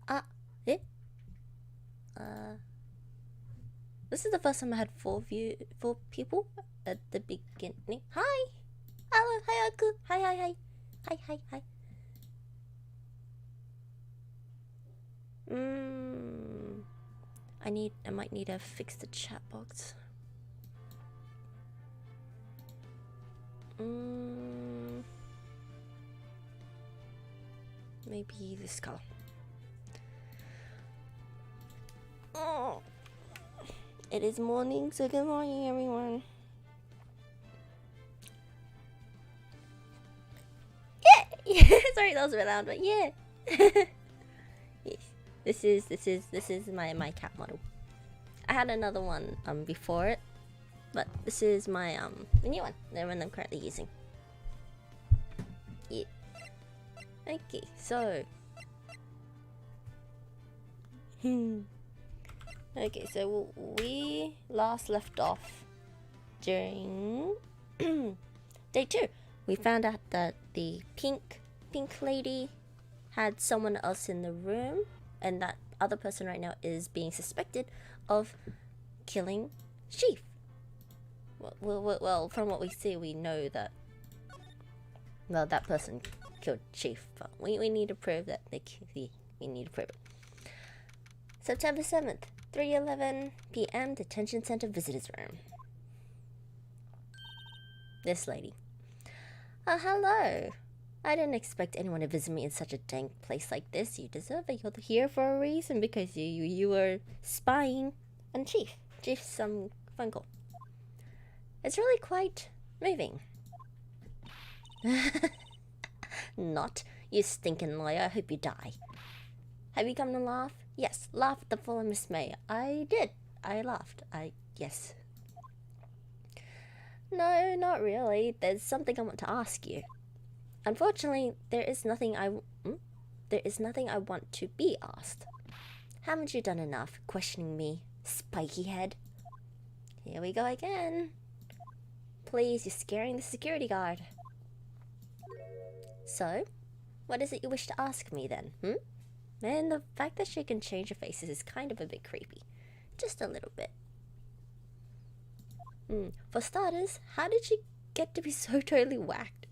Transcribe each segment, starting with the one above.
Ah, eh? This is the first time I had four people at the beginning. Hi! Hello, hi Uncle. Hi, hi, hi. Hi, hi, hi. I might need to fix the chat box. Maybe this color. Oh, it is morning, so good morning, everyone. Yeah, sorry, that was a bit loud, but yeah. Yes, this is my cat model. I had another one before it, but this is my the new one, the one I'm currently using. Yeah. Okay, so okay, so we last left off during day 2. We found out that the pink lady had someone else in the room, and that other person right now is being suspected of killing Chief. Well, from what we see, we know that that person killed Chief, but we need to prove that we need to prove it. September 7th, 3:11 p.m. Detention Center Visitors Room. This lady. Hello. I didn't expect anyone to visit me in such a dank place like this. You deserve it. You're here for a reason because you were spying on Chief's phone call. It's really quite moving. Not. You stinking liar. I hope you die. Have you come to laugh? Yes, laugh at the full Miss May. I did. I laughed. Yes. No, not really. There's something I want to ask you. Unfortunately, there is nothing I want to be asked. Haven't you done enough questioning me, spiky head? Here we go again. Please, you're scaring the security guard. So, what is it you wish to ask me then, Man, the fact that she can change her faces is kind of a bit creepy. Just a little bit. For starters, how did she get to be so totally whacked?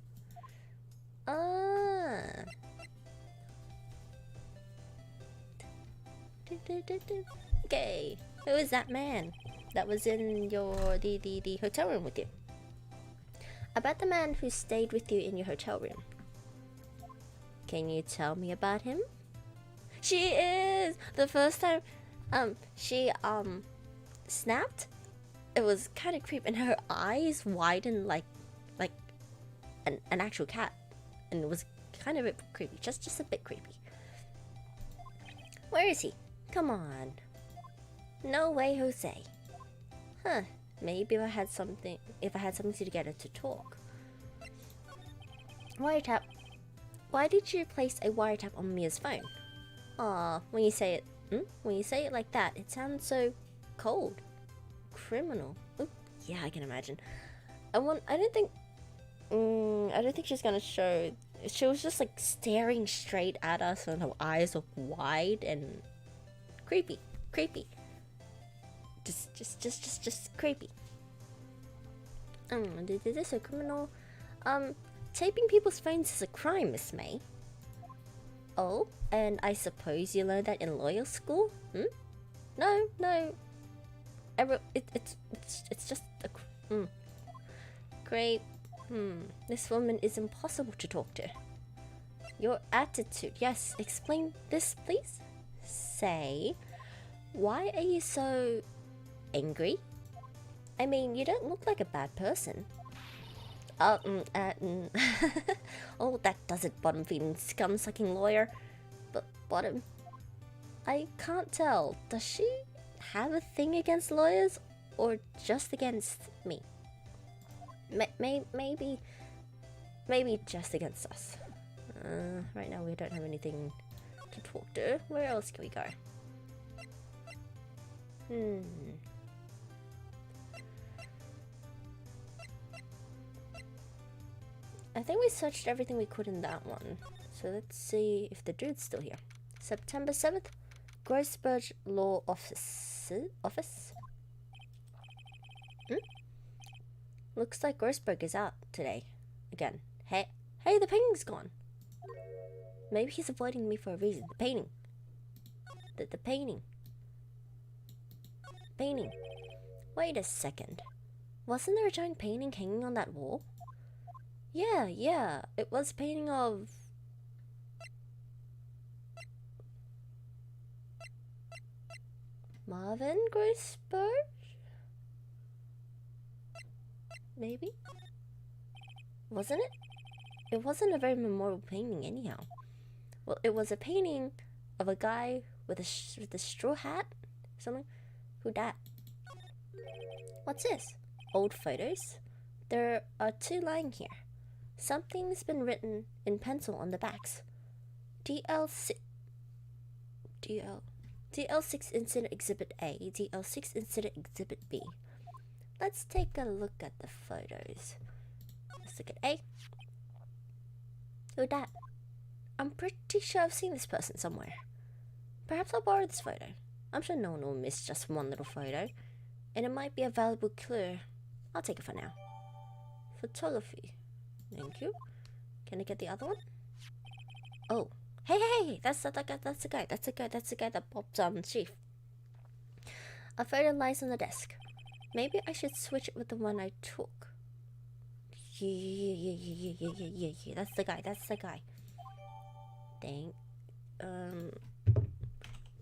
Okay, who is that man that was in the hotel room with you? About the man who stayed with you in your hotel room. Can you tell me about him? She is! The first time she snapped, it was kind of creepy, and her eyes widened like an actual cat, and it was kind of a bit creepy, just a bit creepy. Where is he? Come on. No way, Jose. Huh? Maybe if I had something to get her to talk. Wiretap. Why did you place a wiretap on Mia's phone? Aw, when you say it like that, it sounds so cold. Criminal. Oop, yeah, I can imagine. I don't think she's gonna show. She was just like staring straight at us, and her eyes look wide and creepy. Just creepy. Is this a criminal? Taping people's phones is a crime, Miss May. Oh, and I suppose you learned that in lawyer school? No. It's just a great. This woman is impossible to talk to. Your attitude. Yes, explain this, please. Say, why are you so angry? I mean, you don't look like a bad person. Oh, that does it, bottom-feeding, scum-sucking lawyer. But bottom, I can't tell. Does she have a thing against lawyers, or just against me? Maybe just against us. Right now we don't have anything to talk to. Where else can we go? I think we searched everything we could in that one. So let's see if the dude's still here. September 7th, Grossberg Law Office. Looks like Grossberg is out today. Again. Hey, the painting's gone. Maybe he's avoiding me for a reason. The painting. The painting. Painting. Wait a second. Wasn't there a giant painting hanging on that wall? Yeah. It was a painting of... Marvin Grossberg? Maybe? Wasn't it? It wasn't a very memorable painting anyhow. Well, it was a painting of a guy with a straw hat? Something? Who dat? What's this? Old photos? There are 2 lying here. Something's been written in pencil on the backs. DL6 Incident Exhibit A, DL6 Incident Exhibit B. Let's take a look at the photos. Let's look at A. Who dat? I'm pretty sure I've seen this person somewhere. Perhaps I'll borrow this photo. I'm sure no one will miss just one little photo, and it might be a valuable clue. I'll take it for now. Photography. Thank you. Can I get the other one? Oh. Hey, that's the guy that popped on the chief. A photo lies on the desk. Maybe I should switch it with the one I took. Yeah. That's the guy. Dang.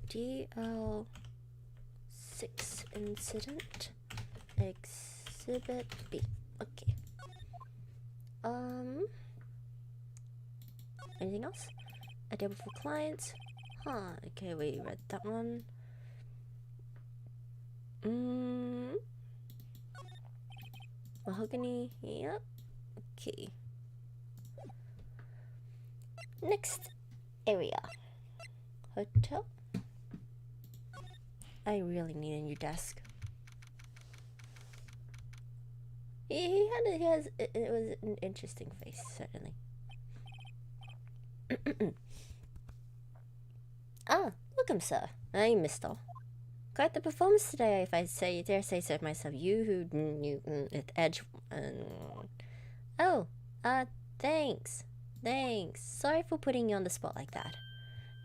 DL6 Incident Exhibit B. Okay. Anything else? A table for clients. Okay, we read that one. Mahogany, yep. Okay. Next area. Hotel. I really need a new desk. It was an interesting face, certainly. Welcome, sir. I'm Mister. Quite the performance today, if I dare say so myself. You who knew at Edge. Thanks. Sorry for putting you on the spot like that.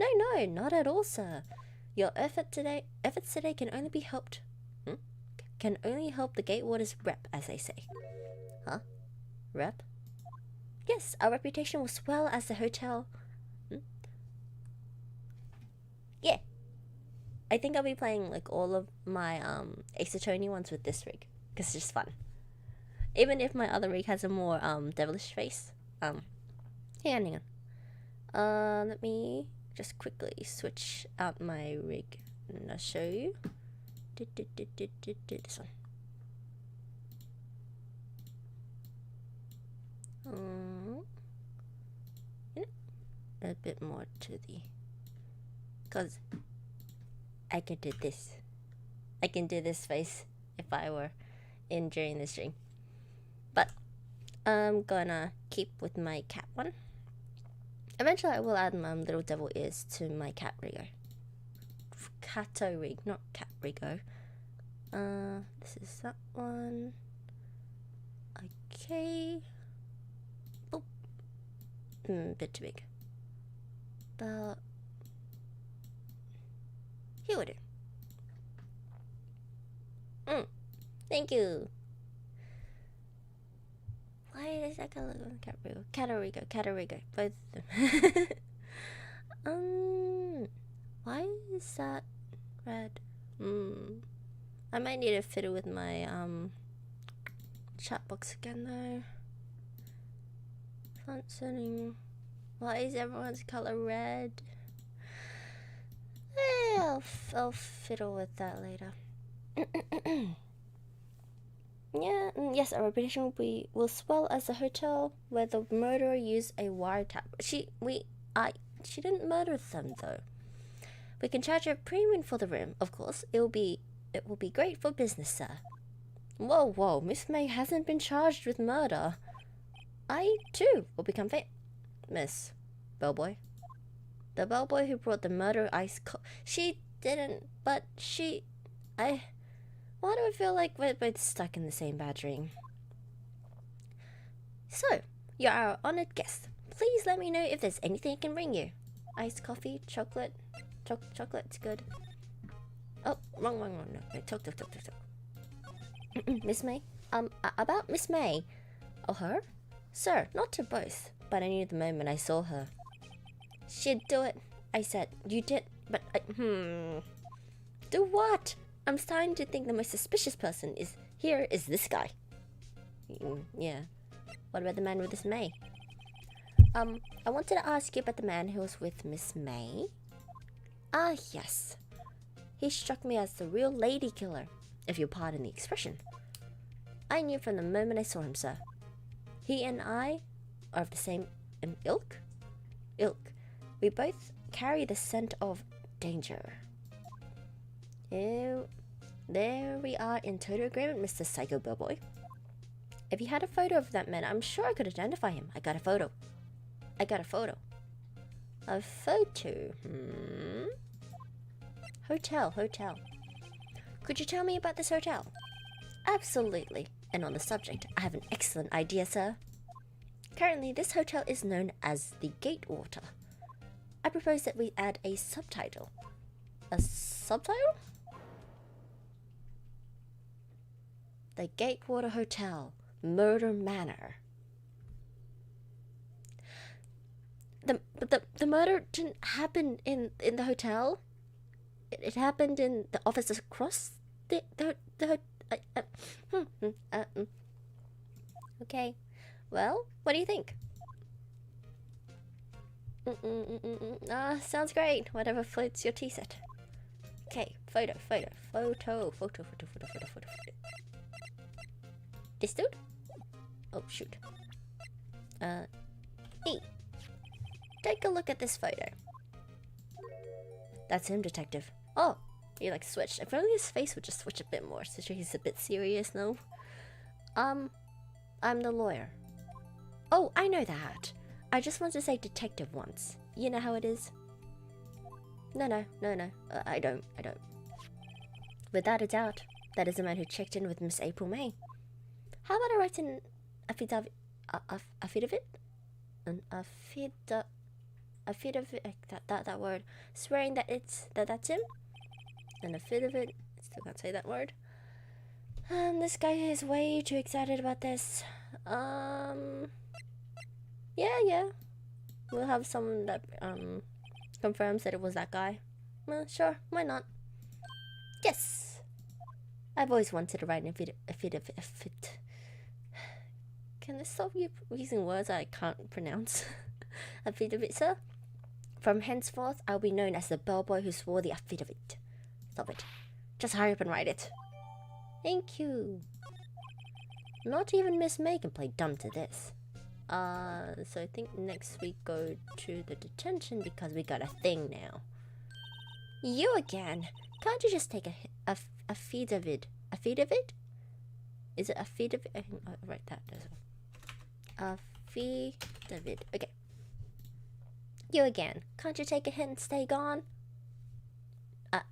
No, not at all, sir. Your efforts today can only be helped. Can only help the Gatewaters rep, as they say. Huh? Rep? Yes, our reputation will swell as the hotel. Yeah. I think I'll be playing like all of my Ace Attorney ones with this rig, because it's just fun. Even if my other rig has a more devilish face. Hang on. Let me just quickly switch out my rig and I'll show you. This one. A bit more to the... Because I can do this. I can do this face if I were in during the stream. But I'm gonna keep with my cat one. Eventually I will add my little devil ears to my cat rigger. Cato rig, not cat rigger. This is that one. Okay. Oh. Bit too big. But here we do. Thank you. Why is that color Catarigo? Both of them. Why is that red? I might need to fit it with my chat box again though. Font setting. Why is everyone's color red? I'll fiddle with that later. Yeah, yes, our reputation will swell as a hotel where the murderer used a wiretap. She didn't murder them though. We can charge a premium for the room, of course. It will be great for business, sir. Whoa, Miss May hasn't been charged with murder. I too will become famous. Bellboy. The bellboy who brought the murder ice she didn't, but I... Why do I feel like we're both stuck in the same bad dream? So, you're our honored guest. Please let me know if there's anything I can bring you. Iced coffee, chocolate. Chocolate's good. Oh, wrong. No, talk. Miss May? About Miss May. Oh, her? Sir, not to both, but I knew the moment I saw her. She'd do it. I said, you did, but Do what? I'm starting to think the most suspicious person is this guy. Yeah. What about the man with Miss May? I wanted to ask you about the man who was with Miss May. Ah, yes. He struck me as the real lady killer, if you'll pardon the expression. I knew from the moment I saw him, sir. He and I are of the same ilk. We both carry the scent of danger. Ew. There we are in total agreement, Mr. Psycho Bellboy. If you had a photo of that man, I'm sure I could identify him. I got a photo. A photo? Hotel. Could you tell me about this hotel? Absolutely. And on the subject, I have an excellent idea, sir. Currently, this hotel is known as the Gatewater. I propose that we add a subtitle. A subtitle? The Gatewater Hotel, Murder Manor. The murder didn't happen in the hotel. It happened in the offices across the Okay. Well, what do you think? Sounds great. Whatever floats your tea set. Okay, photo. This dude? Oh, shoot. E. Take a look at this photo. That's him, detective. Oh, he like switched. If only his face would just switch a bit more, so he's a bit serious now. I'm the lawyer. Oh, I know that. I just want to say detective once. You know how it is? No. I don't. Without a doubt, that is the man who checked in with Miss April May. How about I write an affidavit? That word, swearing that that's him. An affidavit. Still can't say that word. This guy is way too excited about this. Yeah. We'll have someone that confirms that it was that guy. Well, sure, why not? Yes. I've always wanted to write an affidavit. Can I stop you using words I can't pronounce? Affidavit, sir. From henceforth, I'll be known as the bellboy who swore the affidavit. Stop it. Just hurry up and write it. Thank you. Not even Miss May can play dumb to this. So I think next we go to the detention because we got a thing now. You again? Can't you just take a affidavit? Affidavit? Is it affidavit? I'll write that as well. Affidavit. Okay. You again? Can't you take a hint and stay gone?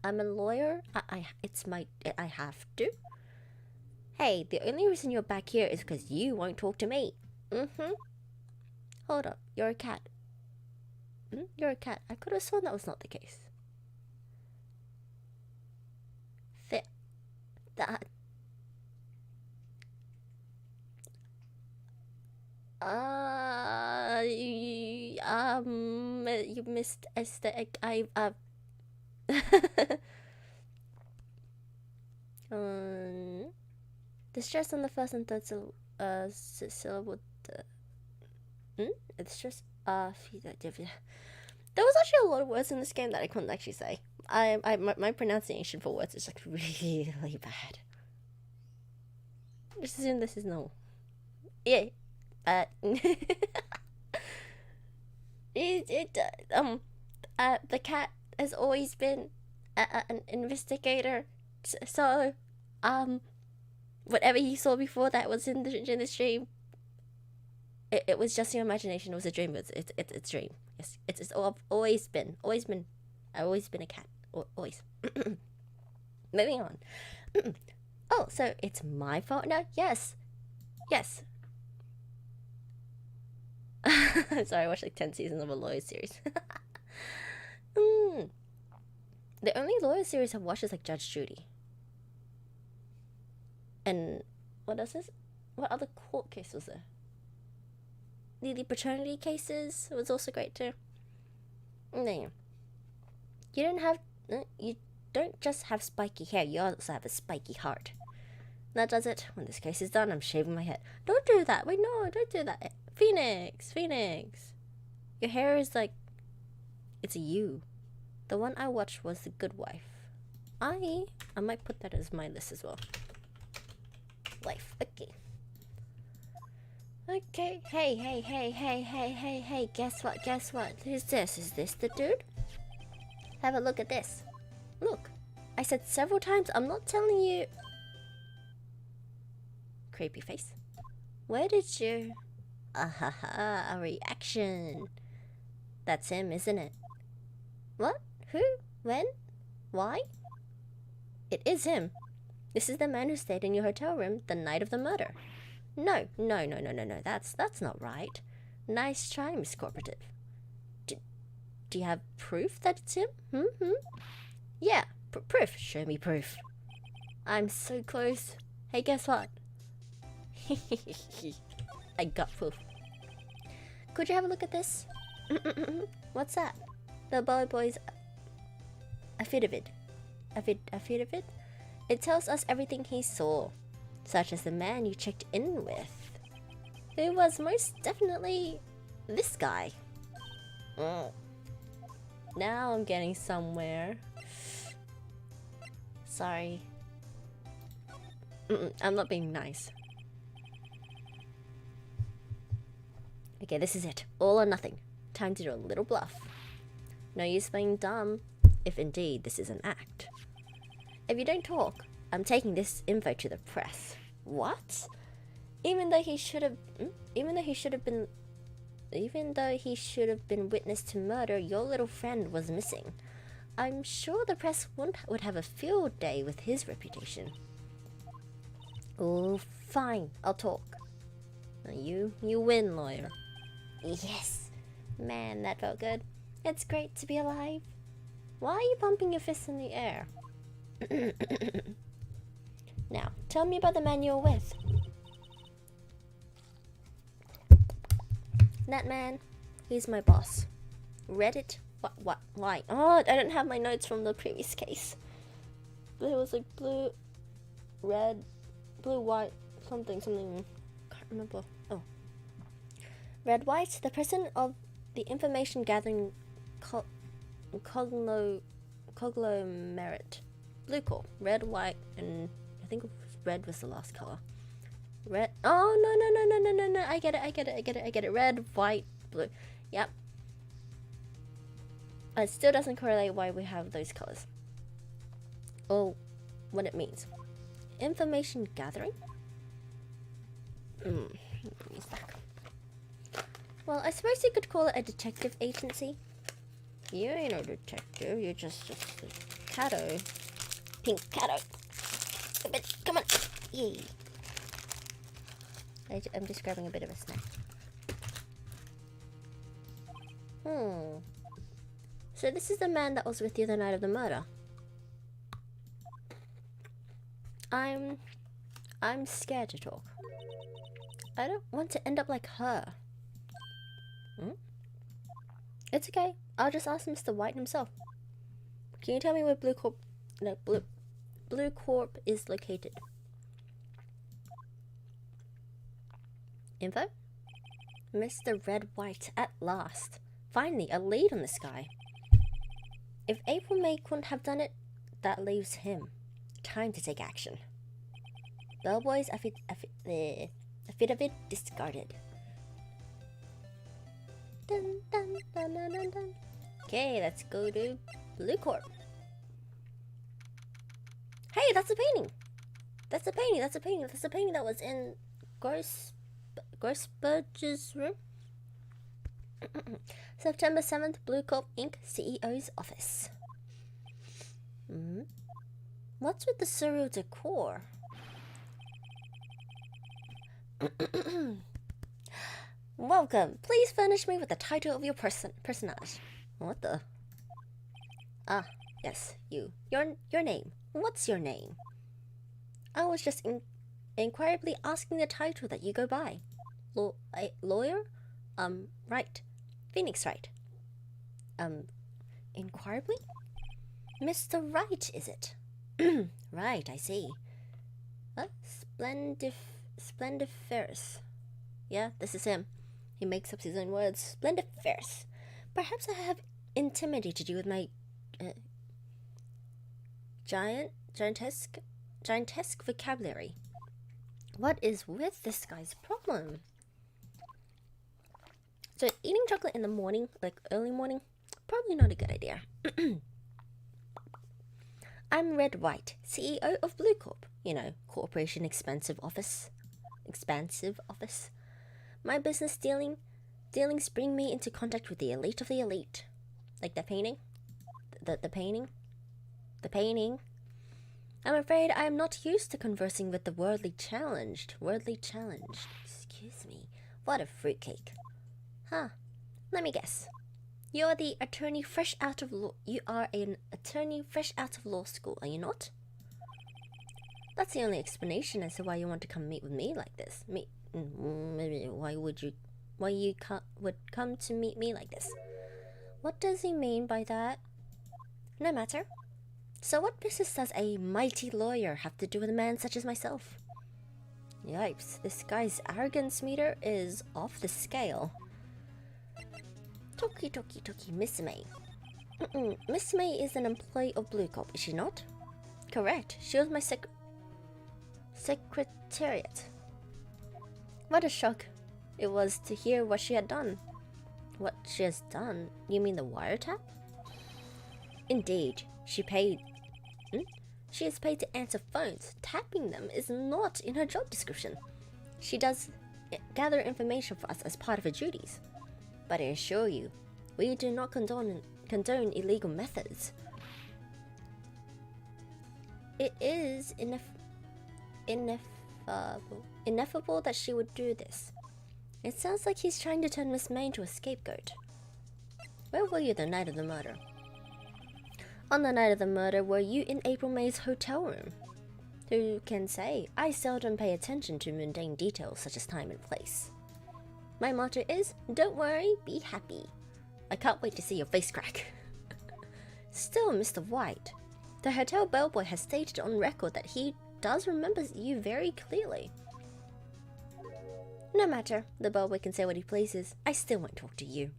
I'm a lawyer. I have to. Hey, the only reason you're back here is because you won't talk to me. Hold up, you're a cat. You're a cat. I could have sworn that was not the case. You missed aesthetic. The stress on the first and third syllable. It's just there was actually a lot of words in this game that I couldn't actually say. My pronunciation for words is like really bad. Just assume this is normal. Yeah. The cat has always been an investigator. So, whatever you saw before that was in the stream. It was just your imagination. It was a dream. It's a dream. Yes, it's always been I've always been a cat. Always. Moving on. Oh, so it's my fault now? Yes. Yes. I'm sorry, I watched like 10 seasons of a lawyer series. The only lawyer series I've watched is like Judge Judy. And what else is? What other court case was there? The paternity cases was also great too. No. You don't just have spiky hair, you also have a spiky heart. That does it. When this case is done, I'm shaving my head. Don't do that. Wait, no, don't do that. Phoenix. Your hair is like... It's a you. The one I watched was The Good Wife. I might put that as my list as well. Wife. Okay. Okay. Hey. Guess what? Who's this? Is this the dude? Have a look at this. Look. I said several times, I'm not telling you... Creepy face. Where did you... Ahaha, a reaction. That's him, isn't it? What? Who? When? Why? It is him. This is the man who stayed in your hotel room the night of the murder. No. That's not right. Nice try, Miss Corporative. Do you have proof that it's him? Yeah, proof. Show me proof. I'm so close. Hey, guess what? I got proof. Could you have a look at this? What's that? The boy's affidavit. Affidavit? It tells us everything he saw, such as the man you checked in with, who was most definitely this guy. Now I'm getting somewhere. Sorry. I'm not being nice. Okay, this is it. All or nothing. Time to do a little bluff. No use being dumb, if indeed this is an act. If you don't talk, I'm taking this info to the press. What? Even though he should have been witness to murder, your little friend was missing. I'm sure the press would have a field day with his reputation. Oh, fine. I'll talk. You win, lawyer. Yes. Man, that felt good. It's great to be alive. Why are you pumping your fists in the air? Now, tell me about the man you're with. That man, he's my boss. Reddit? What? Why? Oh, I don't have my notes from the previous case. There was like blue, red, blue, white, something. Can't remember. Oh. Red, white, the president of the information gathering conglomerate. Blue core. Red, white, and I think red was the last color. Red. Oh, no. I get it. Red, white, blue. Yep. It still doesn't correlate why we have those colors. Or what it means. Information gathering? Well, I suppose you could call it a detective agency. You ain't no detective, you're just a catto. Pink catto. Come on. Yay. I'm just grabbing a bit of a snack. So this is the man that was with you the night of the murder. I'm scared to talk. I don't want to end up like her. It's okay. I'll just ask Mr. White himself. Can you tell me where Blue Corp is located? Info? Mr. Red White, at last. Finally, a lead on this guy. If April May couldn't have done it, that leaves him. Time to take action. Bellboy's affidavit discarded. Dun. Okay, let's go to Blue Corp. Hey, that's a painting. That's a painting that was in Grossberger's room. September 7th, Blue Corp Inc. CEO's office. What's with the surreal decor? Welcome. Please furnish me with the title of your personage. What the? Ah, yes, you. Your name. What's your name? I was just inquirably asking the title that you go by. Lawyer? Wright. Phoenix Wright. Inquirably? Mr. Wright, is it? Right, I see. Splendiferous. Yeah, this is him. He makes up his own words. Splendiferous. Perhaps I have intimidated you with my giantesque vocabulary. What is with this guy's problem? So eating chocolate in the morning, like early morning, probably not a good idea. I'm Red Wright, CEO of Blue Corp. You know, corporation expansive office. My business dealings bring me into contact with the elite of the elite. Like the painting? The painting? I'm afraid I am not used to conversing with the worldly challenged. Excuse me. What a fruitcake. Huh. Let me guess. You are an attorney fresh out of law school, are you not? That's the only explanation as to why you want to come meet with me like this. Why you would come to meet me like this? What does he mean by that? No matter. So what business does a mighty lawyer have to do with a man such as myself? Yipes, this guy's arrogance meter is off the scale. Toki, Miss May. Miss May is an employee of Blue Corp, is she not? Correct. She was my secretariat. What a shock it was to hear what she had done. What she has done? You mean the wiretap? Indeed, she is paid to answer phones. Tapping them is not in her job description. She does gather information for us as part of her duties. But I assure you, we do not condone illegal methods. It is ineffable that she would do this. It sounds like he's trying to turn Miss May into a scapegoat. Where were you the night of the murder? On the night of the murder, were you in April May's hotel room? Who can say? I seldom pay attention to mundane details such as time and place. My motto is, don't worry, be happy. I can't wait to see your face crack. Still, Mr. White, the hotel bellboy has stated on record that he does remember you very clearly. No matter, the bellboy can say what he pleases. I still won't talk to you.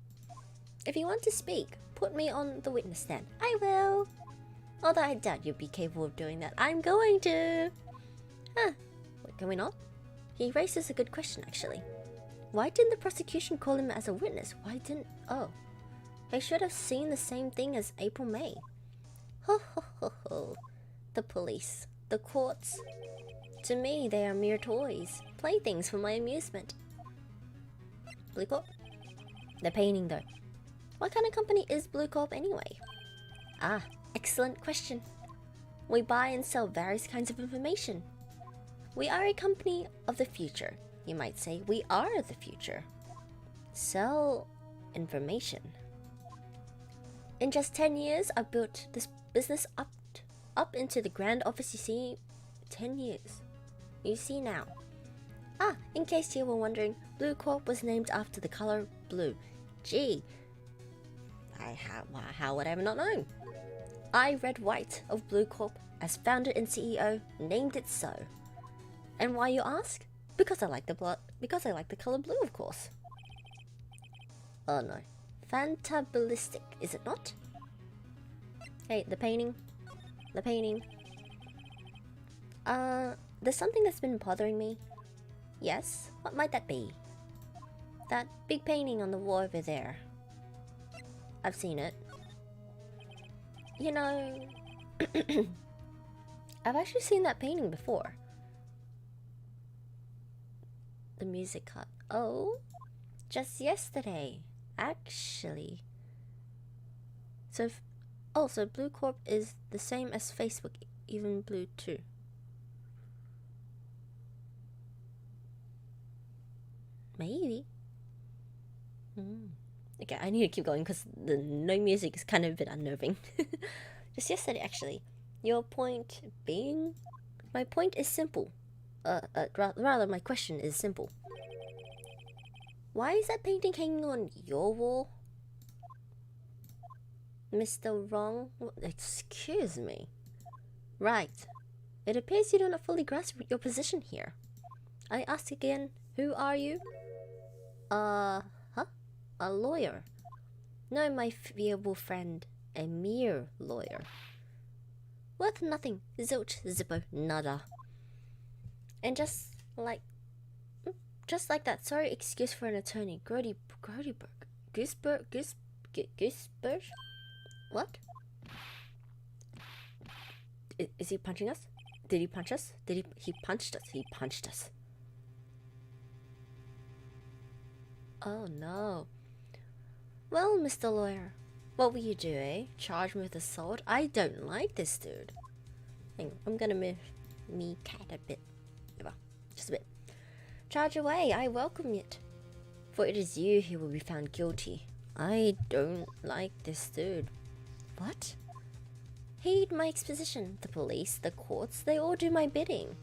If you want to speak, put me on the witness stand. I will. Although I doubt you'll be capable of doing that. I'm going to. Huh. Wait, can we not? He raises a good question, actually. Why didn't the prosecution call him as a witness? Oh. They should have seen the same thing as April May. Ho ho ho ho. The police. The courts. To me, they are mere toys. Playthings for my amusement. Blue Corp? The painting, though. What kind of company is Blue Corp anyway? Ah, excellent question. We buy and sell various kinds of information. We are a company of the future. You might say we are the future. Sell information. In just 10 years, I built this business up into the grand office you see. 10 years. You see now. Ah, in case you were wondering, Blue Corp was named after the color blue. Gee, how would I have not known? I, Red White of Blue Corp, as founder and CEO, named it so. And why, you ask? Because I like the color blue, of course. Oh no. Fantabulistic, is it not? Hey, the painting. There's something that's been bothering me. Yes? What might that be? That big painting on the wall over there. I've seen it. You know, I've actually seen that painting before. the music cut. Oh, just yesterday, actually. So, so Blue Corp is the same as Facebook, even Blue too. Maybe. Okay, I need to keep going because the no music is kind of a bit unnerving. Just yesterday, actually. Your point being? My point is simple. Rather, my question is simple. Why is that painting hanging on your wall? Mr. Wrong? Excuse me. Right. It appears you do not fully grasp your position here. I ask again, who are you? A lawyer. No, my feeble friend. A mere lawyer. Worth nothing. Zilch, zippo, nada. And just like that, sorry excuse for an attorney. Grodyberg. Gooseberg? What? Is he punching us? Did he punch us? He punched us. He punched us. Oh no. Well, Mr. Lawyer, what will you do, eh? Charge me with assault? I don't like this dude. Hang on, I'm gonna move me cat a bit. Just a bit. Charge away, I welcome it. For it is you who will be found guilty. I don't like this dude. What? Heed my exposition. The police, the courts, they all do my bidding.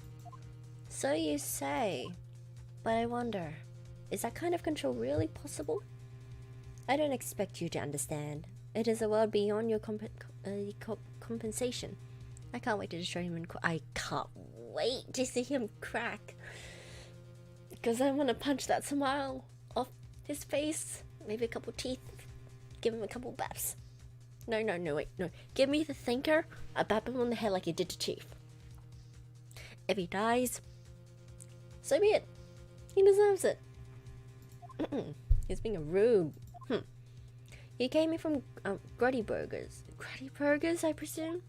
So you say. But I wonder, is that kind of control really possible? I don't expect you to understand. It is a world beyond your compensation. I can't wait to destroy him in I can't wait to see him crack. Because I want to punch that smile off his face. Maybe a couple teeth. Give him a couple baps. No, wait, no. Give me the thinker. I bap him on the head like you did to Chief. If he dies, so be it. He deserves it. He's being a rude. You came in from Gruddy Burgers. Gruddy Burgers, I presume?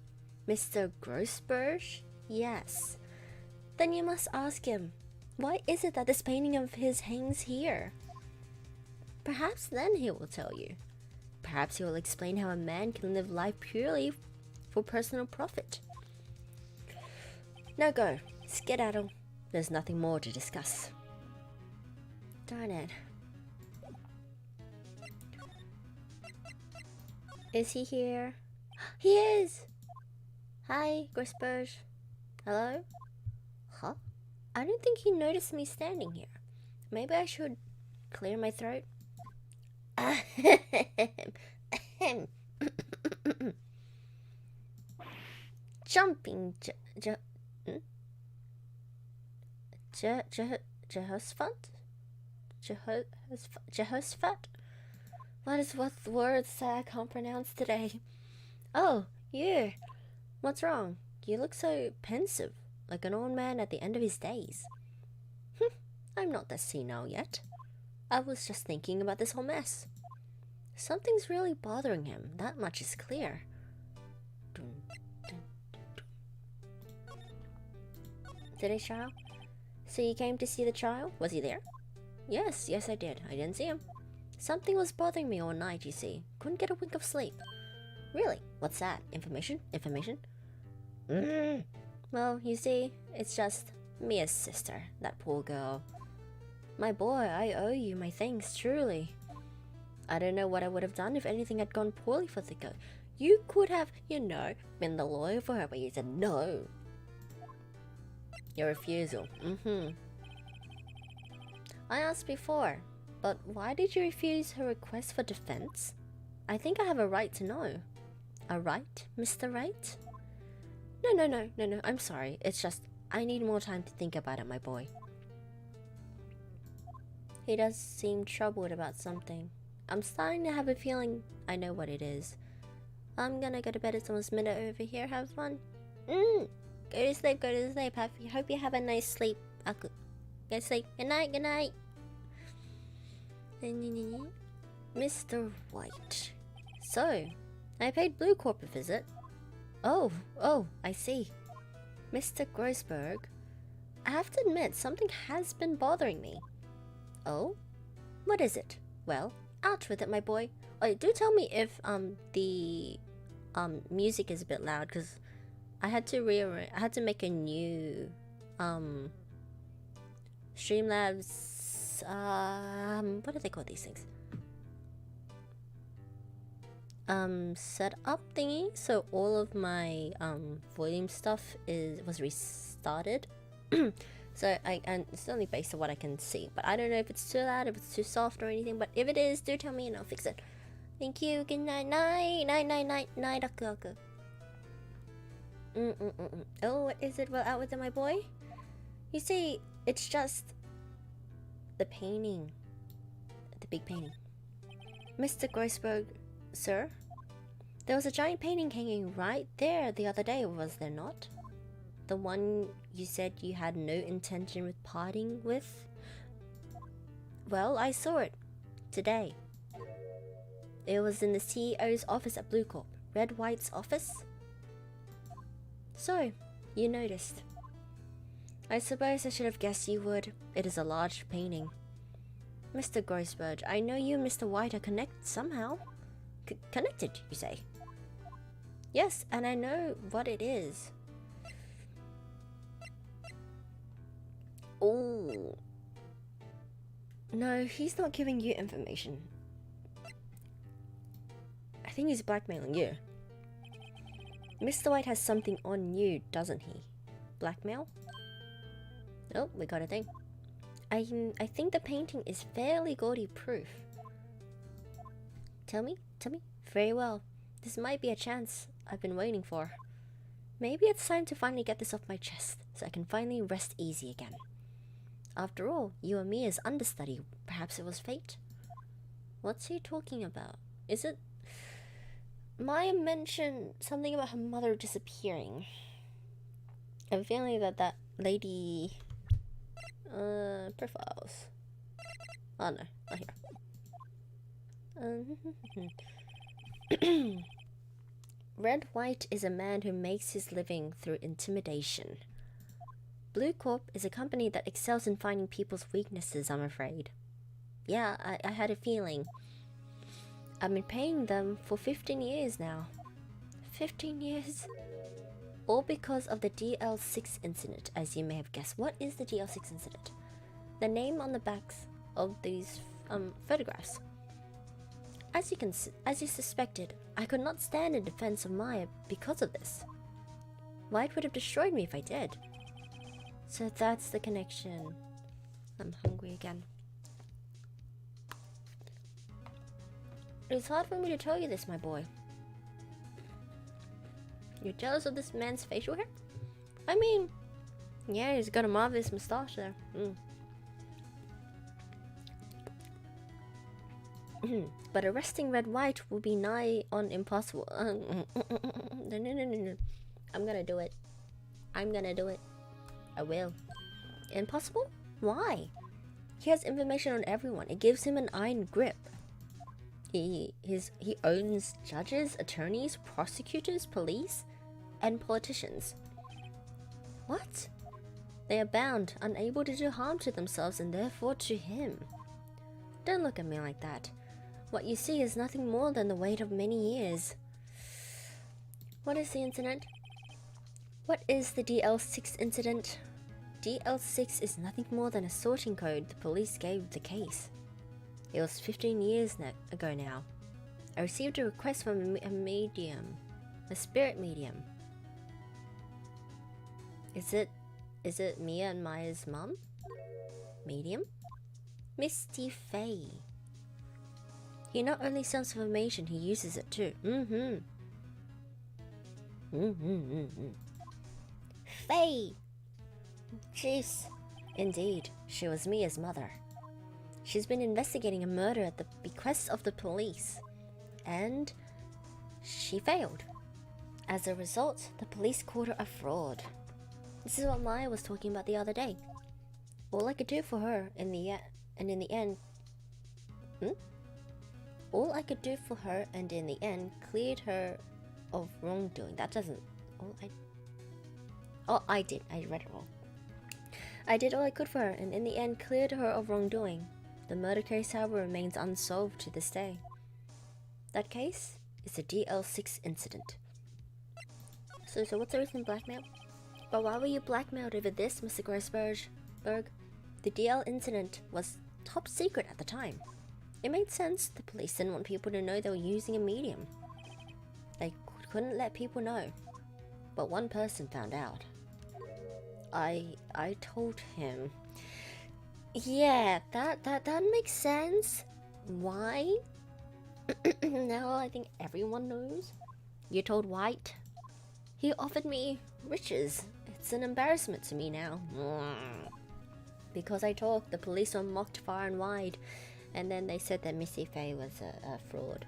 Mr. Grossberg? Yes. Then you must ask him, why is it that this painting of his hangs here? Perhaps then he will tell you. Perhaps he will explain how a man can live life purely for personal profit. Now go, skedaddle. There's nothing more to discuss. Darn it. Is he here? He is! Hi, Grossberg. Hello? Huh? I don't think he noticed me standing here. Maybe I should clear my throat. Jumping Jehoshaphat? Jehoshaphat? What words that I can't pronounce today? Oh, you. What's wrong? You look so pensive, like an old man at the end of his days. I'm not that senile yet. I was just thinking about this whole mess. Something's really bothering him, that much is clear. Today's trial? So you came to see the trial? Was he there? Yes, I did. I didn't see him. Something was bothering me all night, you see. Couldn't get a wink of sleep. Really? What's that? Information? Well, you see, it's just Mia's sister, that poor girl. My boy, I owe you my thanks, truly. I don't know what I would have done if anything had gone poorly for the girl. You could have, been the lawyer for her, but you said no. Your refusal. I asked before, but why did you refuse her request for defense? I think I have a right to know. A right, Mr. Wright? No, I'm sorry. It's just, I need more time to think about it, my boy. He does seem troubled about something. I'm starting to have a feeling I know what it is. I'm gonna go to bed. It's almost midnight over here. Have fun. Go to sleep. Hope you have a nice sleep. Go to sleep. Good night. Mr. White. So, I paid Blue Corp a visit. Oh, I see. Mr. Grossberg, I have to admit, something has been bothering me. Oh? What is it? Well, out with it, my boy. Oh, do tell me if the music is a bit loud, because I had to make a new Streamlabs what do they call these things? Setup thingy, so all of my volume stuff was restarted. So and it's only based on what I can see, but I don't know if it's too loud, if it's too soft or anything. But if it is, do tell me and I'll fix it. Thank you. Good night, Oh, what is it? Well, out with it, my boy. You see, it's just the painting, the big painting. Mr. Groisberg, sir, there was a giant painting hanging right there the other day, was there not? The one you said you had no intention with parting with? Well, I saw it today. It was in the CEO's office at Blue Corp, Red White's office. So, you noticed. I suppose I should have guessed you would. It is a large painting. Mr. Groisberg, I know you and Mr. White are connected somehow. Connected, you say? Yes, and I know what it is. Oh. No, he's not giving you information. I think he's blackmailing you. Mr. White has something on you, doesn't he? Blackmail? Oh, we got a thing. I think the painting is fairly gaudy proof. Tell me. Very well. This might be a chance I've been waiting for. Maybe it's time to finally get this off my chest, so I can finally rest easy again. After all, you and me as understudy, perhaps it was fate? What's he talking about? Is it... Maya mentioned something about her mother disappearing. I'm feeling that lady... profiles. Oh no, not here. Red White is a man who makes his living through intimidation. Blue Corp is a company that excels in finding people's weaknesses, I'm afraid. Yeah, I had a feeling. I've been paying them for 15 years now. 15 years? All because of the DL6 incident, as you may have guessed. What is the DL6 incident? The name on the backs of these photographs. As you suspected, I could not stand in defense of Maya because of this. White would have destroyed me if I did. So that's the connection. I'm hungry again. It's hard for me to tell you this, my boy. You're jealous of this man's facial hair? I mean, yeah, he's got a marvelous moustache there. But arresting Red White will be nigh on impossible. No. I'm gonna do it. I will. Impossible? Why? He has information on everyone. It gives him an iron grip. He owns judges, attorneys, prosecutors, police, and politicians. What? They are bound, unable to do harm to themselves and therefore to him. Don't look at me like that. What you see is nothing more than the weight of many years. What is the incident? What is the DL6 incident? DL6 is nothing more than a sorting code the police gave the case. It was 15 years ago now. I received a request from a medium, a spirit medium. Is it Mia and Maya's mum? Medium? Misty Faye. He not only sells information, he uses it too. Faye! Jeez. Indeed, she was Mia's mother. She's been investigating a murder at the bequest of the police. And she failed. As a result, the police called her a fraud. This is what Maya was talking about the other day. All I could do for her in the end cleared her of wrongdoing. That doesn't... I did. I read it wrong. I did all I could for her, and in the end cleared her of wrongdoing. The murder case, however, remains unsolved to this day. That case is the DL6 incident. So what's the reason blackmail? But why were you blackmailed over this, Mr. Grossberg? The DL incident was top secret at the time. It made sense. The police didn't want people to know they were using a medium. They couldn't let people know. But one person found out. I told him. Yeah, that makes sense. Why? Now I think everyone knows. You told Wright. He offered me riches. It's an embarrassment to me now. Because I talked, the police were mocked far and wide, and then they said that Missy Faye was a fraud.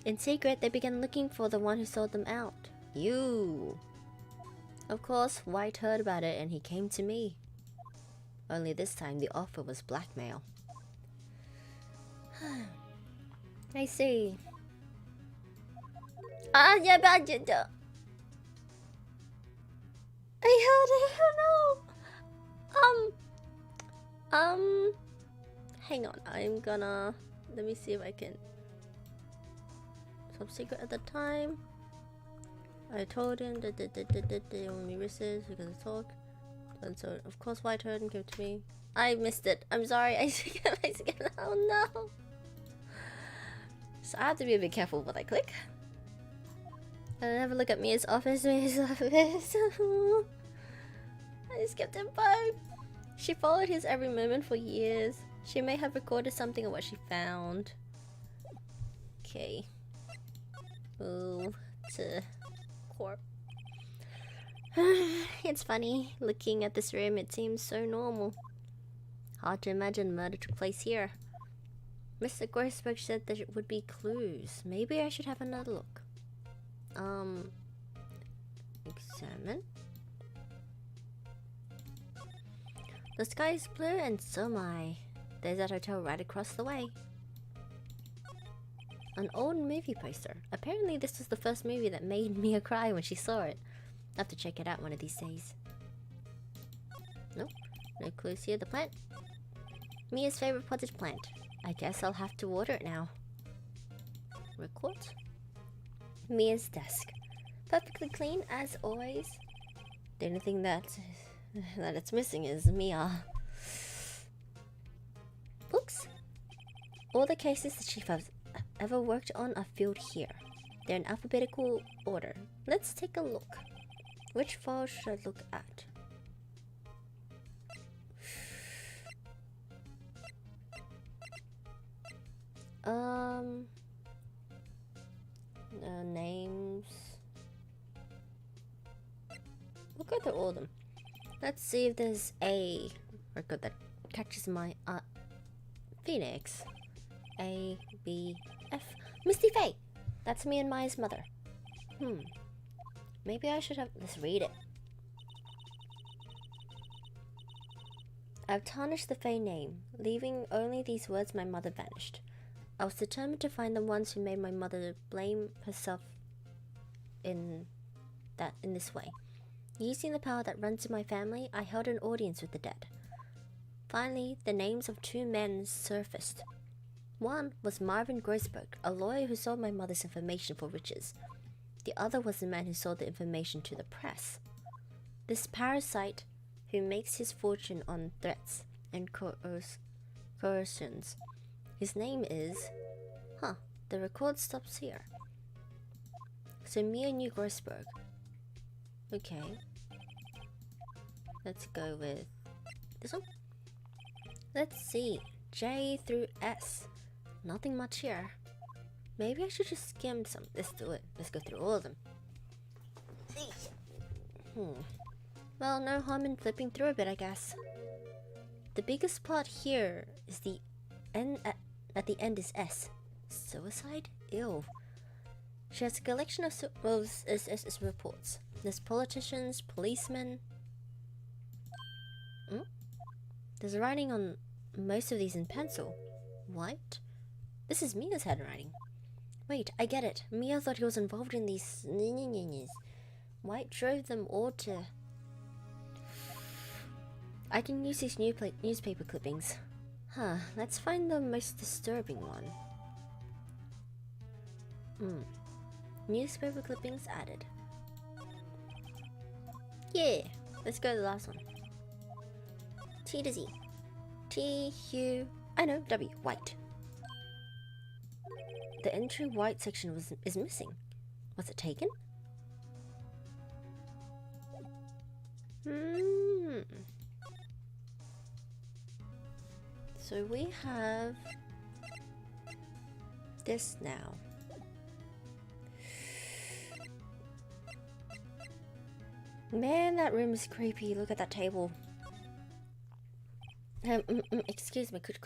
In secret, they began looking for the one who sold them out. You. Of course, White heard about it and he came to me. Only this time the offer was blackmail. I see. Yeah, but I don't know. Hang on. I'm gonna. Let me see if I can. Top secret at the time. I told him that they only riches because I talk. And so, of course, White heard and came to me. I missed it. I'm sorry. I oh no. So I have to be a bit careful what I click. And have a look at Mia's office. Mia's office. I skipped him both. She followed his every movement for years. She may have recorded something of what she found. Okay. Move to corp. It's funny. Looking at this room, it seems so normal. Hard to imagine murder took place here. Mr. Grossberg said there would be clues. Maybe I should have another look. Examine. The sky is blue and so am I. There's that hotel right across the way. An old movie poster. Apparently this was the first movie that made Mia cry when she saw it. I'll have to check it out one of these days. Nope. No clues here. The plant. Mia's favorite potted plant. I guess I'll have to water it now. Record. Mia's desk. Perfectly clean as always. The only thing that it's missing is Mia. Books. All the cases the chief has ever worked on are filled here. They're in alphabetical order. Let's take a look. Which file should I look at? Names. We'll go through all of them. Let's see if there's a record that catches my Phoenix. A, B, F. Misty Faye! That's me and Maya's mother. Maybe I should have. Let's read it. I've tarnished the Faye name, leaving only these words: my mother vanished. I was determined to find the ones who made my mother blame herself in this way. Using the power that runs in my family, I held an audience with the dead. Finally, the names of two men surfaced. One was Marvin Grossberg, a lawyer who sold my mother's information for riches. The other was the man who sold the information to the press. This parasite who makes his fortune on threats and coercions. His name is... the record stops here. So Mia knew Grossberg. Okay. Let's go with this one. Let's see. J through S. Nothing much here. Maybe I should just skim some. Let's do it. Let's go through all of them. Well, no harm in flipping through a bit, I guess. The biggest plot here is the N at the end is S. Suicide? Ew. She has a collection of reports. There's politicians, policemen. There's writing on most of these in pencil. What? This is Mia's handwriting. Wait, I get it. Mia thought he was involved in these. White drove them all to. I can use these newspaper clippings. Huh, let's find the most disturbing one. Newspaper clippings added. Yeah, let's go to the last one. T to Z. W, white. The entry white section is missing. Was it taken? So we have this now. Man, that room is creepy. Look at that table. Excuse me. Could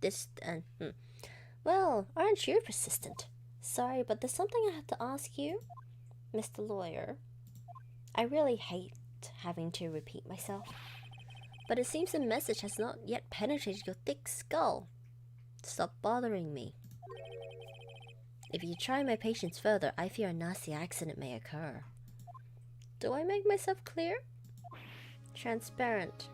this? Well, aren't you persistent? Sorry, but there's something I have to ask you, Mr. Lawyer. I really hate having to repeat myself, but it seems the message has not yet penetrated your thick skull. Stop bothering me. If you try my patience further, I fear a nasty accident may occur. Do I make myself clear? Transparent.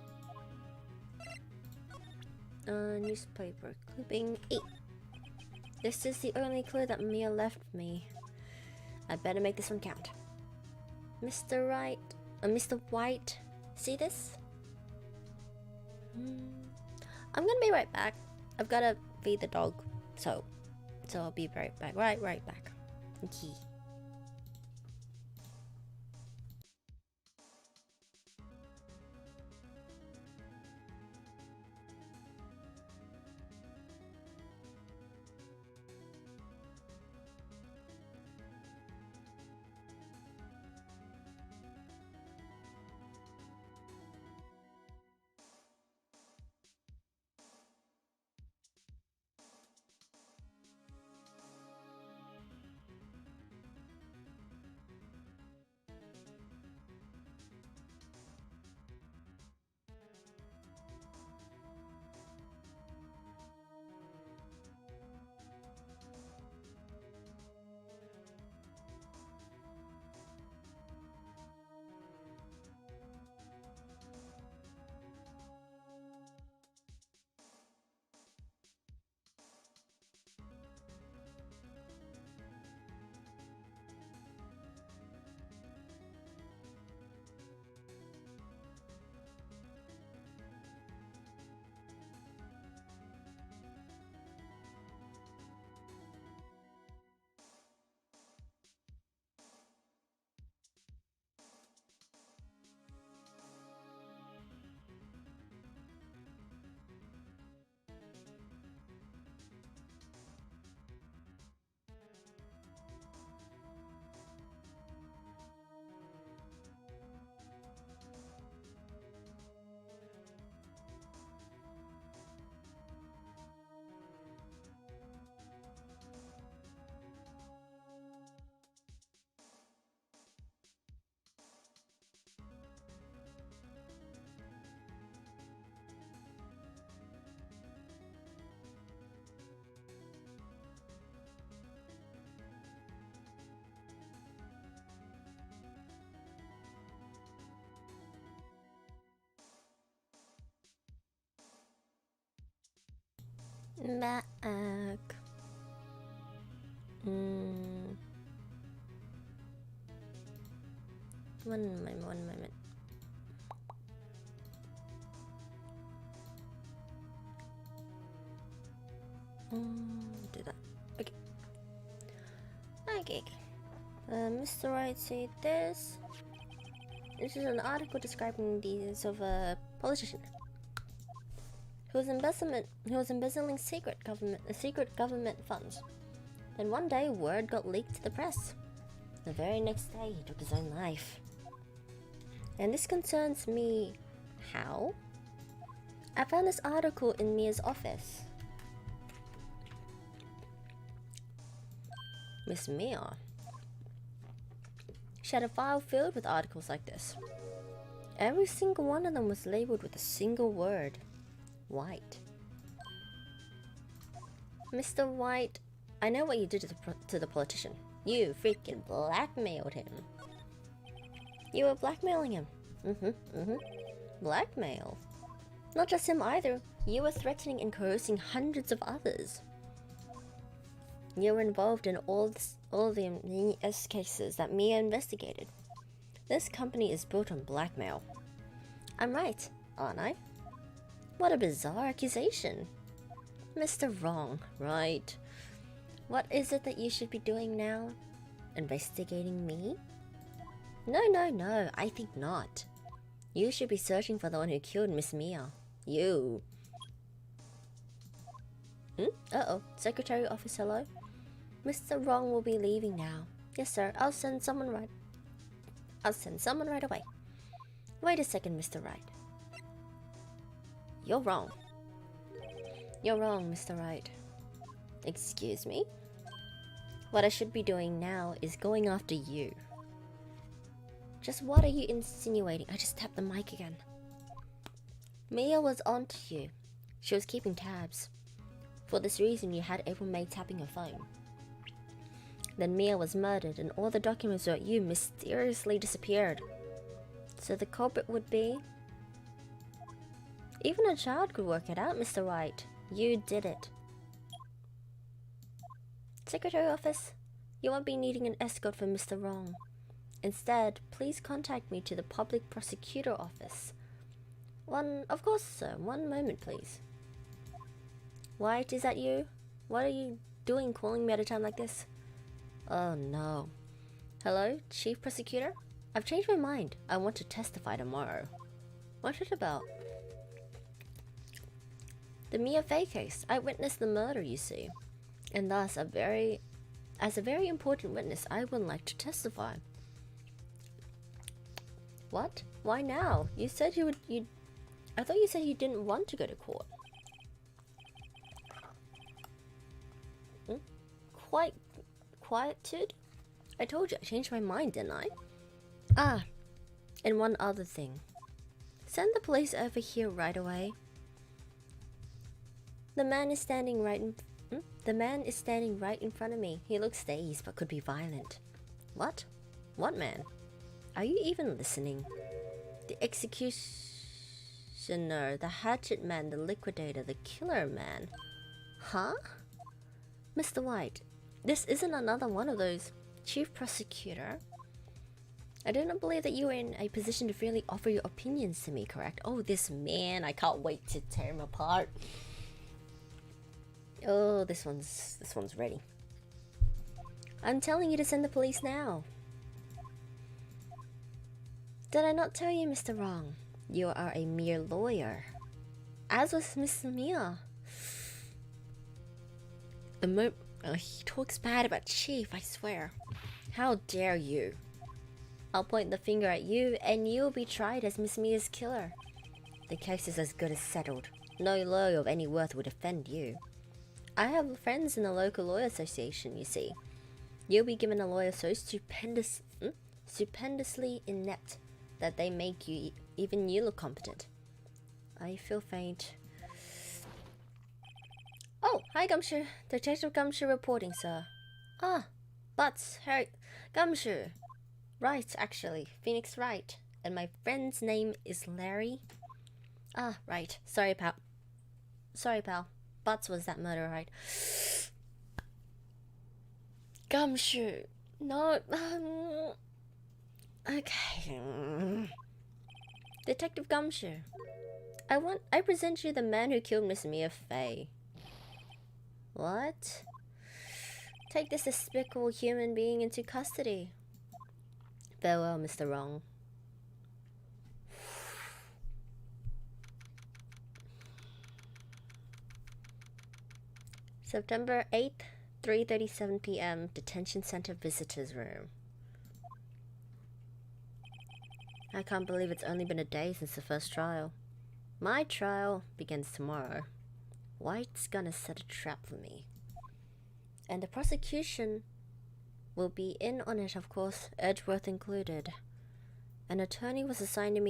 Newspaper clipping 8. This is the only clue that Mia left me. I better make this one count. Mr. Wright, Mr. White, see this? I'm gonna be right back. I've gotta feed the dog, so I'll be right back. Right back. Okay. Back. One moment. Do that. Okay. Mr. Wright said this. This is an article describing the deeds of a politician who was embezzling secret government funds. Then one day, word got leaked to the press. The very next day, he took his own life. And this concerns me. How? I found this article in Mia's office. Miss Mia. She had a file filled with articles like this. Every single one of them was labeled with a single word. White. Mr. White, I know what you did to the politician. You freaking blackmailed him. You were blackmailing him. Blackmail. Not just him either. You were threatening and coercing hundreds of others. You were involved in all the cases that Mia investigated. This company is built on blackmail. I'm right, aren't I? What a bizarre accusation. Mr. Wrong, right? What is it that you should be doing now? Investigating me? No, I think not. You should be searching for the one who killed Miss Mia. You. Uh-oh. Secretary Office, hello? Mr. Wrong will be leaving now. Yes, sir. I'll send someone right away. Wait a second, Mr. Wright. You're wrong. You're wrong, Mr. Wright. Excuse me? What I should be doing now is going after you. Just what are you insinuating? I just tapped the mic again. Mia was onto you. She was keeping tabs. For this reason, you had April May tapping her phone. Then Mia was murdered and all the documents about you mysteriously disappeared. So the culprit would be... Even a child could work it out, Mr. Wright. You did it. Secretary Office, you won't be needing an escort for Mr. Wrong. Instead, please contact me to the Public Prosecutor Office. Of course, sir. One moment, please. White, is that you? What are you doing calling me at a time like this? Oh no. Hello, Chief Prosecutor? I've changed my mind. I want to testify tomorrow. What's it about? The Mia Fey case. I witnessed the murder, you see. And thus, as a very important witness, I would like to testify. What? Why now? You said I thought you said you didn't want to go to court. Quietude? I told you I changed my mind, didn't I? Ah, and one other thing. Send the police over here right away. The man is standing right in front of me. He looks dazed but could be violent. What? What man? Are you even listening? The executioner, the hatchet man, the liquidator, the killer man. Huh? Mr. White, this isn't another one of those. Chief Prosecutor, I do not believe that you are in a position to freely offer your opinions to me, correct? Oh, this man, I can't wait to tear him apart. Oh, this one's ready. I'm telling you to send the police now. Did I not tell you, Mr. Wrong? You are a mere lawyer. As was Miss Mia. He talks bad about Chief, I swear. How dare you? I'll point the finger at you and you'll be tried as Miss Mia's killer. The case is as good as settled. No lawyer of any worth would defend you. I have friends in the local lawyer association, you see. You'll be given a lawyer so stupendously inept that they make you, even you, look competent. I feel faint. Oh, hi Gumshoe. Detective Gumshoe reporting, sir. Ah, Butts, Harry, Gumshoe. Right, actually. Phoenix Wright. And my friend's name is Larry. Ah, right. Sorry, pal. Butts was that murder, right? Gumshoe. No, okay. Detective Gumshoe. I present you the man who killed Miss Mia Fey. What? Take this despicable human being into custody. Farewell, Mr. Wrong. September 8th, 3:37 p.m. Detention Center Visitors Room. I can't believe it's only been a day since the first trial. My trial begins tomorrow. White's gonna set a trap for me. And the prosecution will be in on it, of course, Edgeworth included. An attorney was assigned to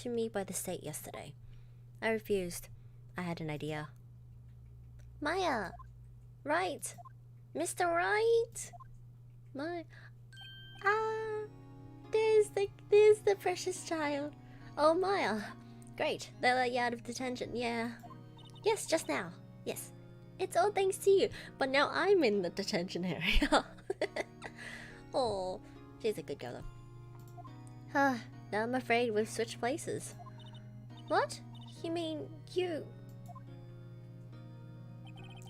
me by the state yesterday. I refused. I had an idea. Maya! Right! Mr. Wright! There's the precious child. Oh, Maya, Great, they let you out of detention, yeah. Yes, just now. Yes. It's all thanks to you, but now I'm in the detention area. Oh, she's a good girl though. Now I'm afraid we've switched places. What? You mean you...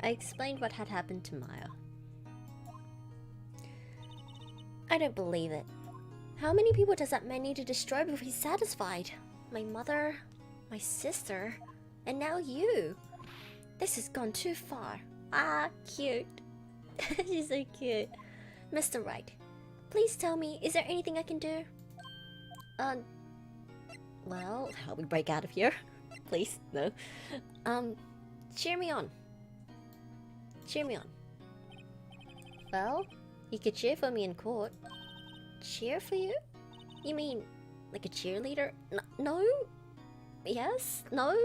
I explained what had happened to Maya. I don't believe it. How many people does that man need to destroy before he's satisfied? My mother, my sister, and now you. This has gone too far. Ah, cute. She's so cute. Mr. Wright, please tell me, is there anything I can do? Well, help me break out of here. Please, no. Cheer me on. Cheer me on. Well, you could cheer for me in court. Cheer for you? You mean, like a cheerleader? No? Yes? No?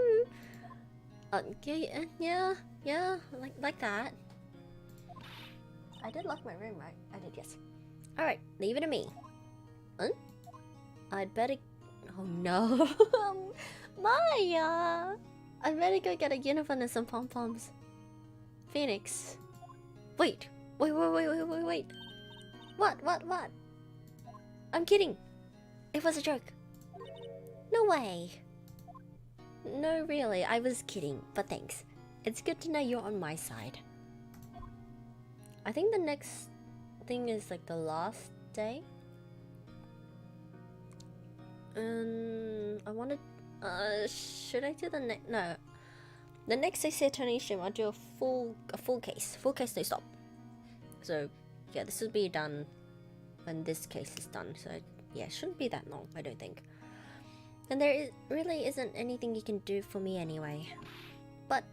Yeah, like that. I did lock my room, right? I did, yes. Alright, leave it to me. Huh? I'd better... Oh no. Maya! I better go get a uniform and some pom-poms. Phoenix. Wait. Wait. What? I'm kidding. It was a joke. No way. No, really, I was kidding, but thanks. It's good to know you're on my side. I think the next thing is like the last day. I wanted... should I do the next... No. The next day serotonin stream, I'll do a full case. Full case, no stop. So, yeah, this will be done when this case is done. So, yeah, it shouldn't be that long, I don't think. And really isn't anything you can do for me anyway. But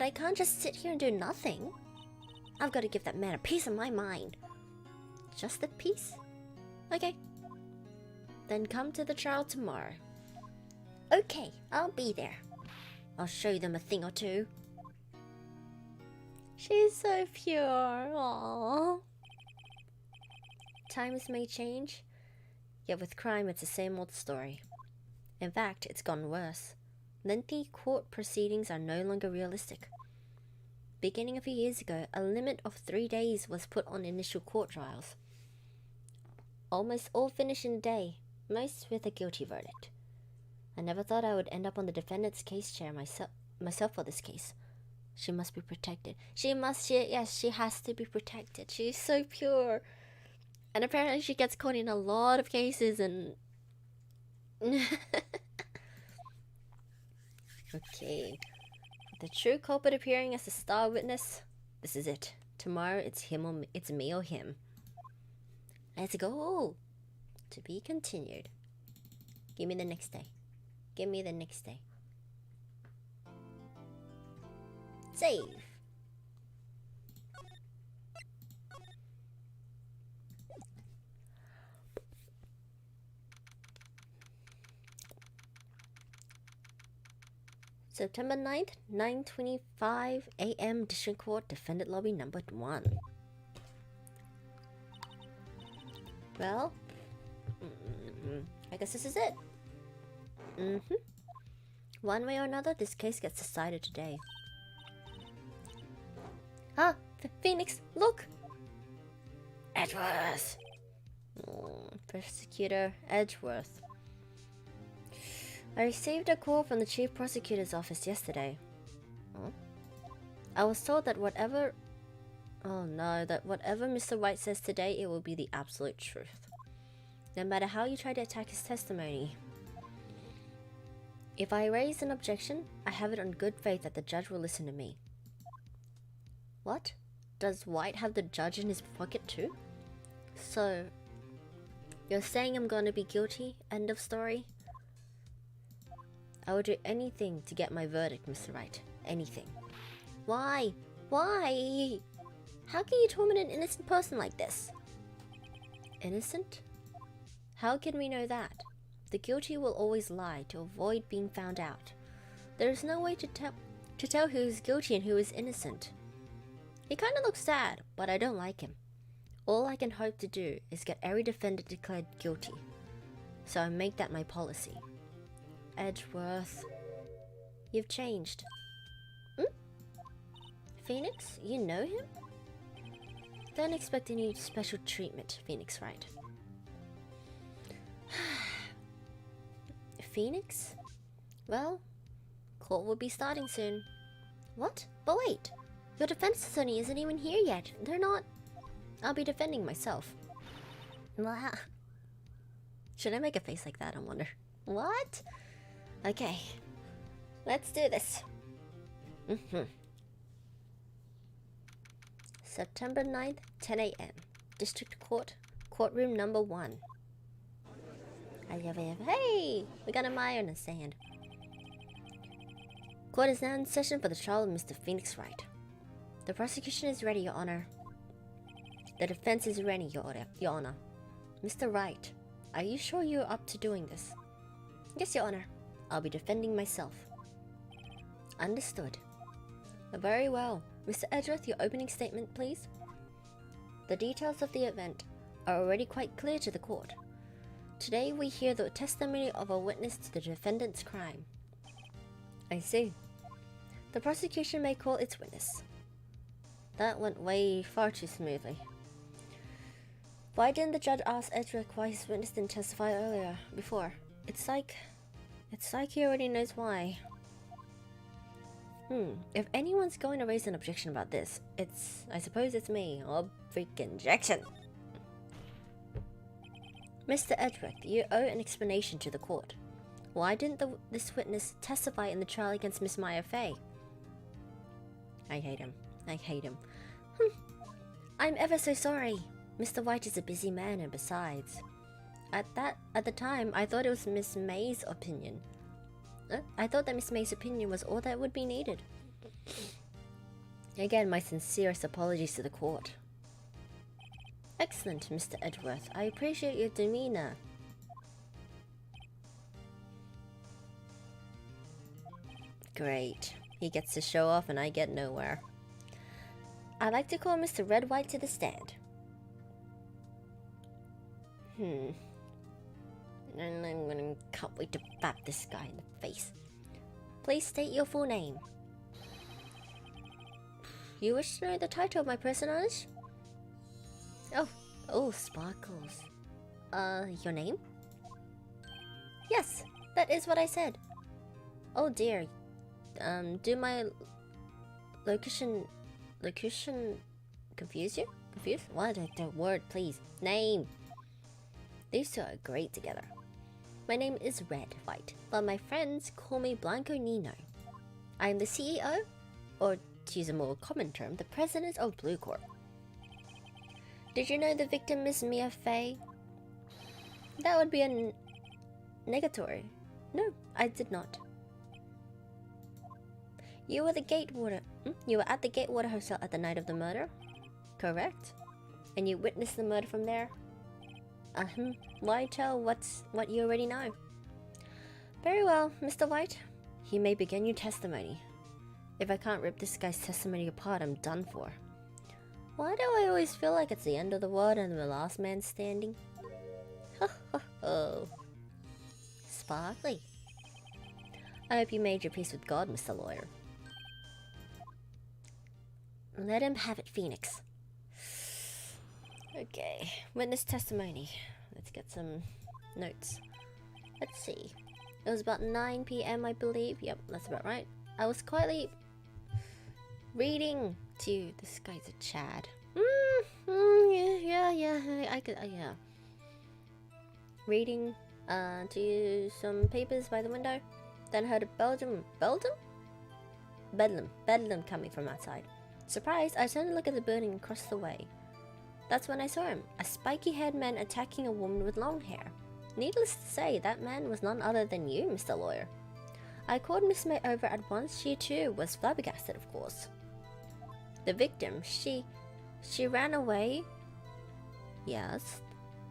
I can't just sit here and do nothing. I've got to give that man a piece of my mind. Just a piece? Okay. Then come to the trial tomorrow. Okay, I'll be there. I'll show them a thing or two. She's so pure. Aww. Times may change, yet with crime it's the same old story. In fact, it's gone worse. Lengthy court proceedings are no longer realistic. Beginning a few years ago, a limit of 3 days was put on initial court trials. Almost all finish in a day, most with a guilty verdict. I never thought I would end up on the defendant's case chair myself for this case. She must be protected. Yes, she has to be protected. She's so pure. And apparently she gets caught in a lot of cases and... Okay. The true culprit appearing as a star witness. This is it. Tomorrow it's me or him. Let's go. To be continued. Give me the next day. Give me the next day. Save. September 9th, 9:25 AM, District Court, Defendant Lobby number 1. Well, I guess this is it. One way or another, this case gets decided today. Ah, Phoenix, look! Edgeworth! Prosecutor Edgeworth. I received a call from the Chief Prosecutor's office yesterday. Huh? I was told that whatever Mr. Wright says today, it will be the absolute truth. No matter how you try to attack his testimony. If I raise an objection, I have it on good faith that the judge will listen to me. What? Does White have the judge in his pocket too? So, you're saying I'm going to be guilty? End of story? I would do anything to get my verdict, Mr. Wright. Anything. Why? Why? How can you torment an innocent person like this? Innocent? How can we know that? The guilty will always lie to avoid being found out. There is no way to tell who is guilty and who is innocent. He kind of looks sad, but I don't like him. All I can hope to do is get every defendant declared guilty. So I make that my policy. Edgeworth. You've changed. Hmm? Phoenix? You know him? Don't expect any special treatment, Phoenix Wright. Phoenix? Well, court will be starting soon. What? But wait! Your defense attorney isn't even here yet. They're not... I'll be defending myself. Blah. Should I make a face like that, I wonder? What? Okay. Let's do this. September 9th, 10 a.m. District Court, courtroom number 1. Hey! We got a Maya in the sand. Court is now in session for the trial of Mr. Phoenix Wright. The prosecution is ready, Your Honor. The defense is ready, Your Honor. Mr. Wright, are you sure you're up to doing this? Yes, Your Honor. I'll be defending myself. Understood. Very well. Mr. Edgeworth, your opening statement, please. The details of the event are already quite clear to the court. Today we hear the testimony of a witness to the defendant's crime. I see. The prosecution may call its witness. That went way far too smoothly. Why didn't the judge ask Edgeworth why his witness didn't testify before? It's like he already knows why. If anyone's going to raise an objection about this, I suppose it's me. Oh, freaking objection. Mr. Edgeworth, you owe an explanation to the court. Why didn't this witness testify in the trial against Miss Maya Fey? I hate him. I'm ever so sorry. Mr. White is a busy man, and besides... At the time, I thought it was Miss May's opinion. I thought that Miss May's opinion was all that would be needed. Again, my sincerest apologies to the court. Excellent, Mr. Edgeworth. I appreciate your demeanor. Great. He gets to show off and I get nowhere. I'd like to call Mr. Red White to the stand. And can't wait to bap this guy in the face. Please state your full name. You wish to know the title of my personage? Oh, Sparkles. Your name? Yes, that is what I said. Oh dear. Do my locution confuse you? Confused? What the word, please? Name. These two are great together. My name is Red White, but my friends call me Blanco Nino. I am the CEO, or to use a more common term, the president of Blue Corp. Did you know the victim, Miss Mia Fey? That would be a negatory. No, I did not. You were at the Gatewater Hotel at the night of the murder? Correct. And you witnessed the murder from there? Why tell what you already know? Very well, Mr. White. You may begin your testimony. If I can't rip this guy's testimony apart, I'm done for. Why do I always feel like it's the end of the world and the last man standing? Oh. Sparkly. I hope you made your peace with God, Mr. Lawyer. Let him have it, Phoenix. Okay, witness testimony. Let's get some notes. Let's see. It was about 9 p.m. I believe. Yep, that's about right. I was quietly reading to... This guy's a Chad. Yeah. Reading to some papers by the window. Then heard a Bedlam coming from outside. Surprised, I turned to look at the building across the way. That's when I saw him, a spiky-haired man attacking a woman with long hair. Needless to say, that man was none other than you, Mr. Lawyer. I called Miss May over at once. She too was flabbergasted, of course. The victim, she ran away. Yes,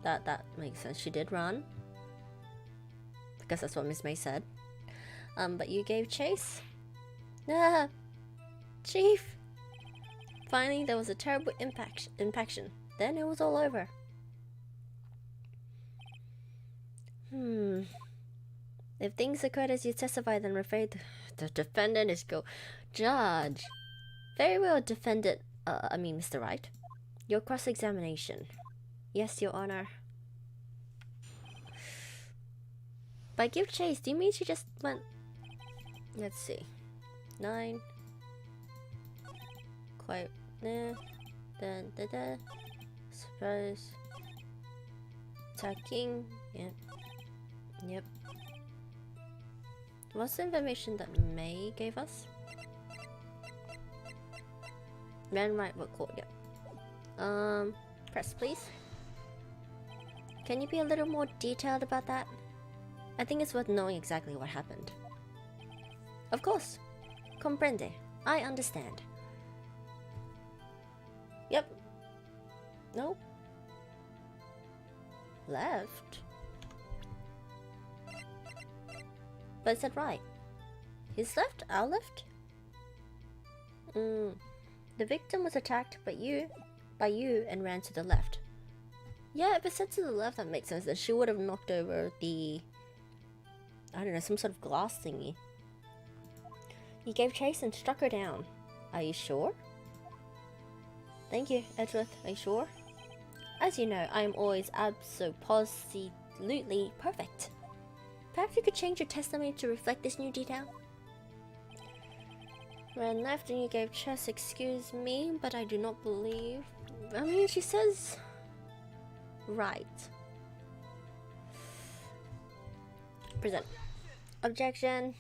that makes sense. She did run, because that's what Miss May said. But you gave chase. Ah, Chief. Finally, there was a terrible impaction. Then it was all over. If things occurred as you testified, then I'm afraid the defendant is go. Judge. Very well, defendant. Mr. Wright. Your cross-examination. Yes, Your Honor. By give chase, do you mean she just went... Let's see. 9. Quite... Suppose... Attacking... Yep. What's the information that May gave us? Ran right, what court? Yep. Press, please. Can you be a little more detailed about that? I think it's worth knowing exactly what happened. Of course. Comprende. I understand. Yep. Nope. Left? But it said right. His left? Our left? The victim was attacked by you and ran to the left. Yeah, if it said to the left, that makes sense. That she would have knocked over the... I don't know, some sort of glass thingy. You gave chase and struck her down. Are you sure? Thank you, Edgeworth. Are you sure? As you know, I am always absolutely perfect. Perhaps you could change your testimony to reflect this new detail? Ran left and you gave chase. Excuse me, but I do not believe... I mean, she says... Right. Present. Objection.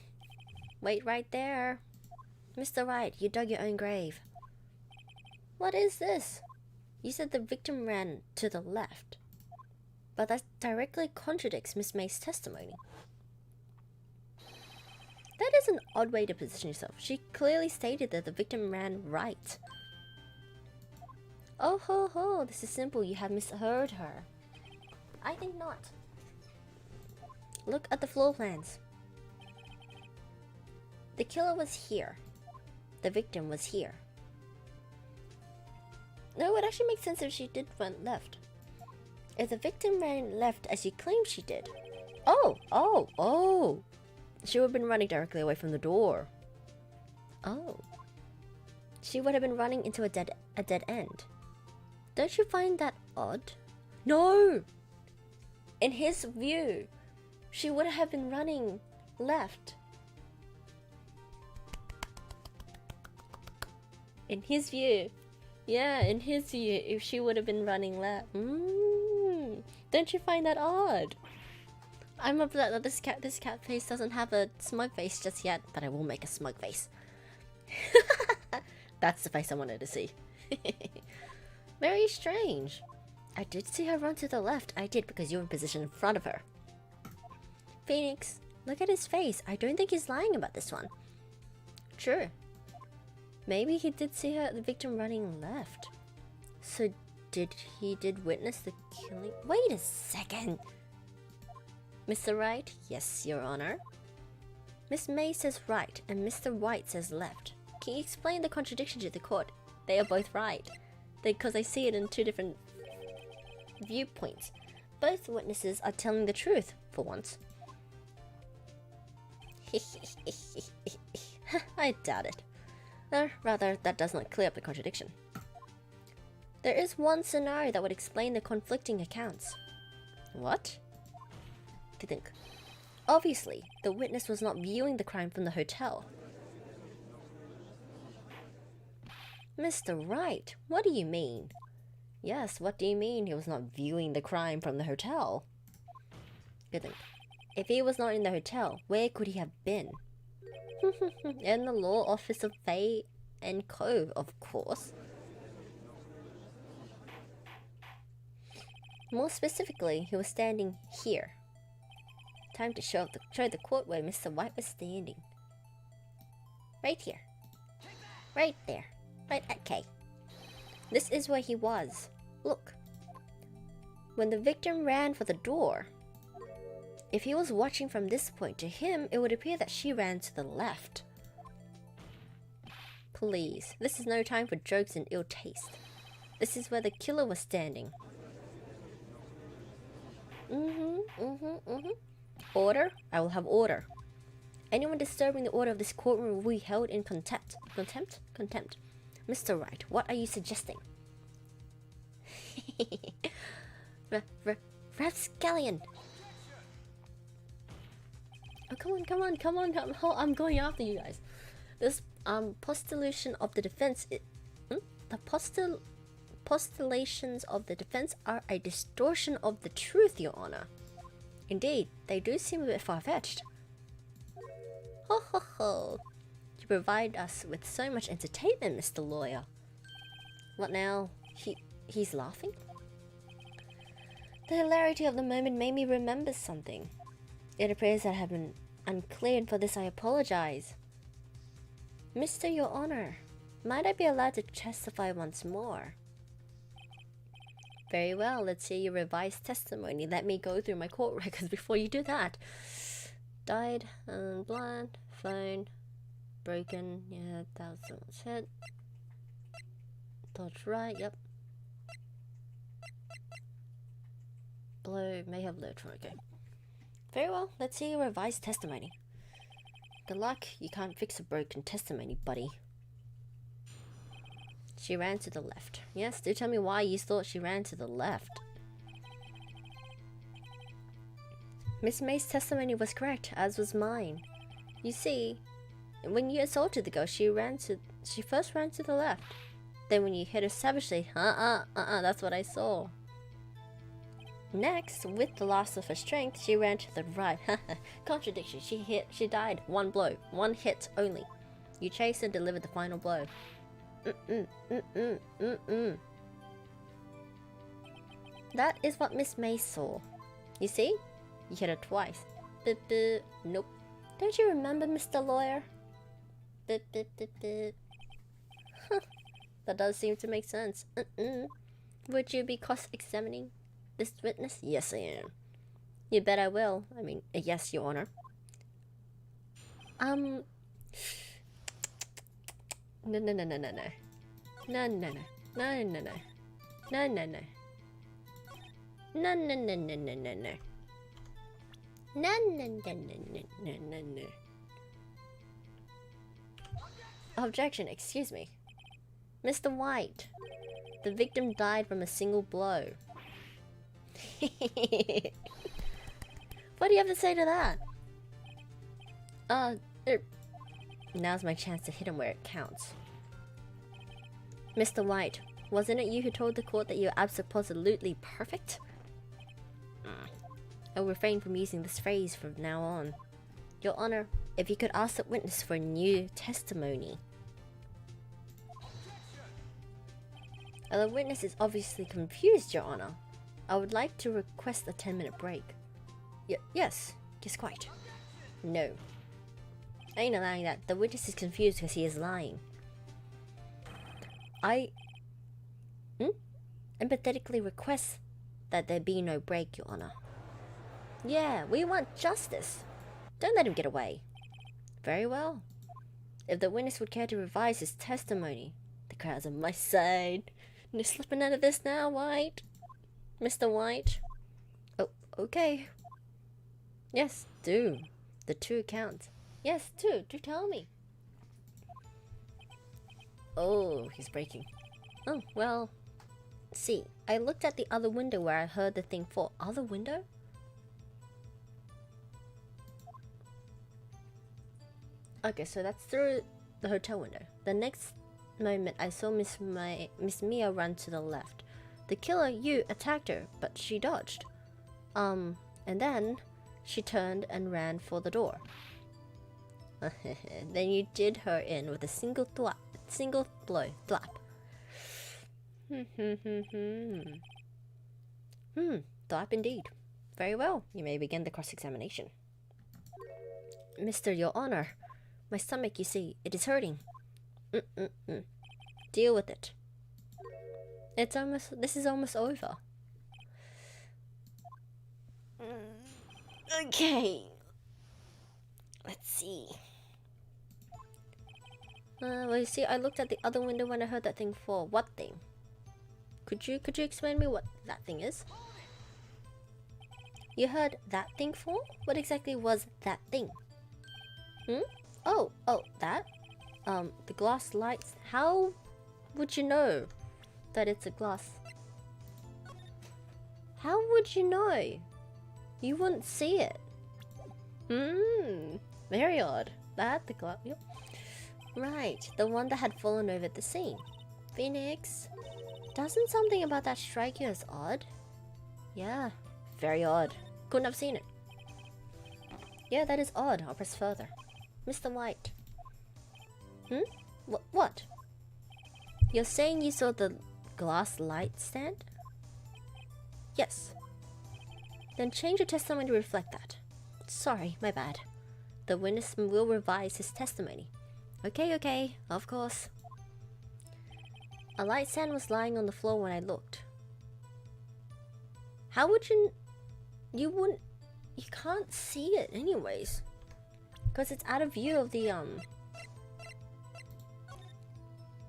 Wait right there. Mr. Wright, you dug your own grave. What is this? You said the victim ran to the left. But that directly contradicts Miss May's testimony. That is an odd way to position yourself. She clearly stated that the victim ran right. Oh ho ho, this is simple. You have misheard her. I think not. Look at the floor plans. The killer was here. The victim was here. No, it actually makes sense if she did run left. If the victim ran left as you claimed she did. Oh! She would have been running directly away from the door. Oh. She would have been running into a dead end. Don't you find that odd? No! In his view, she would have been running left. In his view. Yeah, in his view, if she would have been running left. Don't you find that odd? I'm upset that this cat face doesn't have a smug face just yet, but I will make a smug face. That's the face I wanted to see. Very strange. I did see her run to the left. I did because you were in position in front of her. Phoenix, look at his face. I don't think he's lying about this one. True. Maybe he did see the victim running left. So he did witness the killing? Wait a second. Mr. Wright? Yes, Your Honor. Miss May says right and Mr. White says left. Can you explain the contradiction to the court? They are both right. Because I see it in two different viewpoints. Both witnesses are telling the truth, for once. I doubt it. Or rather, that does not clear up the contradiction. There is one scenario that would explain the conflicting accounts. What? To think. Obviously, the witness was not viewing the crime from the hotel. Mr. Wright, what do you mean? Yes, what do you mean he was not viewing the crime from the hotel? Good thing. If he was not in the hotel, where could he have been? In the law office of Fay and Co, of course. More specifically, he was standing here. Time to show the court where Mr. White was standing. Right here. Right there. Right at K. This is where he was. Look. When the victim ran for the door, if he was watching from this point to him, it would appear that she ran to the left. Please, this is no time for jokes and ill taste. This is where the killer was standing. Order? I will have order. Anyone disturbing the order of this courtroom will be held in contempt. Contempt? Contempt. Mr. Wright, what are you suggesting? Rapscallion! Oh, come on. I'm going after you guys. This postulation of the defense... The postulations of the defense are a distortion of the truth, Your Honor. Indeed, they do seem a bit far-fetched. Ho ho ho! You provide us with so much entertainment, Mr. Lawyer. What now? He's laughing? The hilarity of the moment made me remember something. It appears that I have been unclear, and for this I apologize. Mr. Your Honor, might I be allowed to testify once more? Very well, let's hear your revised testimony. Let me go through my court records before you do that. Died, blind, phone, broken, yeah, that was someone's head. Dodge right, yep. Blow, may have lived, okay. Very well, let's see your revised testimony. Good luck, you can't fix a broken testimony, buddy. She ran to the left. Yes, do tell me why you thought she ran to the left. Miss May's testimony was correct, as was mine. You see, when you assaulted the girl, she first ran to the left. Then when you hit her savagely, that's what I saw. Next, with the loss of her strength, she ran to the right. Contradiction, she died. One blow, one hit only. You chased and delivered the final blow. That is what Miss May saw. You see? You hit her twice. Nope. Don't you remember, Mr. Lawyer? That does seem to make sense. Would you be cross-examining this witness? Yes, I am. You bet I will. I mean, yes, Your Honor. No. Objection, excuse me. Mr. White, the victim died from a single blow. What do you have to say to that? Now's my chance to hit him where it counts. Mr. White, wasn't it you who told the court that you're absolutely perfect? I'll refrain from using this phrase from now on. Your Honor, if you could ask the witness for a new testimony. The witness is obviously confused, Your Honor. I would like to request a 10-minute break. Yes, quite. No. I ain't allowing that. The witness is confused because he is lying. I empathetically request that there be no break, Your Honor. Yeah, we want justice. Don't let him get away. Very well. If the witness would care to revise his testimony, the crowd's on my side. No slipping out of this now, White. Mr. White. Oh, okay. Yes, do. The two accounts. Yes, do tell me. Oh, he's breaking. Oh, well. See, I looked at the other window where I heard the thing fall. Other window? Okay, so that's through the hotel window. The next moment I saw Miss Mia run to the left. The killer, you, attacked her, but she dodged. And then she turned and ran for the door. Then you did her in with a single blow, thwap. Thwap indeed. Very well, you may begin the cross-examination. Mr. Your Honor, my stomach, you see, it is hurting. Deal with it. This is almost over. Okay. Let's see. Well, you see, I looked at the other window when I heard that thing fall. What thing? Could you explain me what that thing is? You heard that thing fall? What exactly was that thing? Hmm? Oh, that? The glass lights. How would you know that it's a glass? How would you know? You wouldn't see it. Very odd. That, the glass. Yep. Right, the one that had fallen over at the scene. Phoenix, doesn't something about that strike you as odd? Yeah, very odd. Couldn't have seen it. Yeah, that is odd. I'll press further. Mr. White. What? You're saying you saw the glass light stand? Yes. Then change your testimony to reflect that. Sorry, my bad. The witness will revise his testimony. Okay, of course. A light stand was lying on the floor when I looked. How would you... You wouldn't... You can't see it anyways. Because it's out of view of the,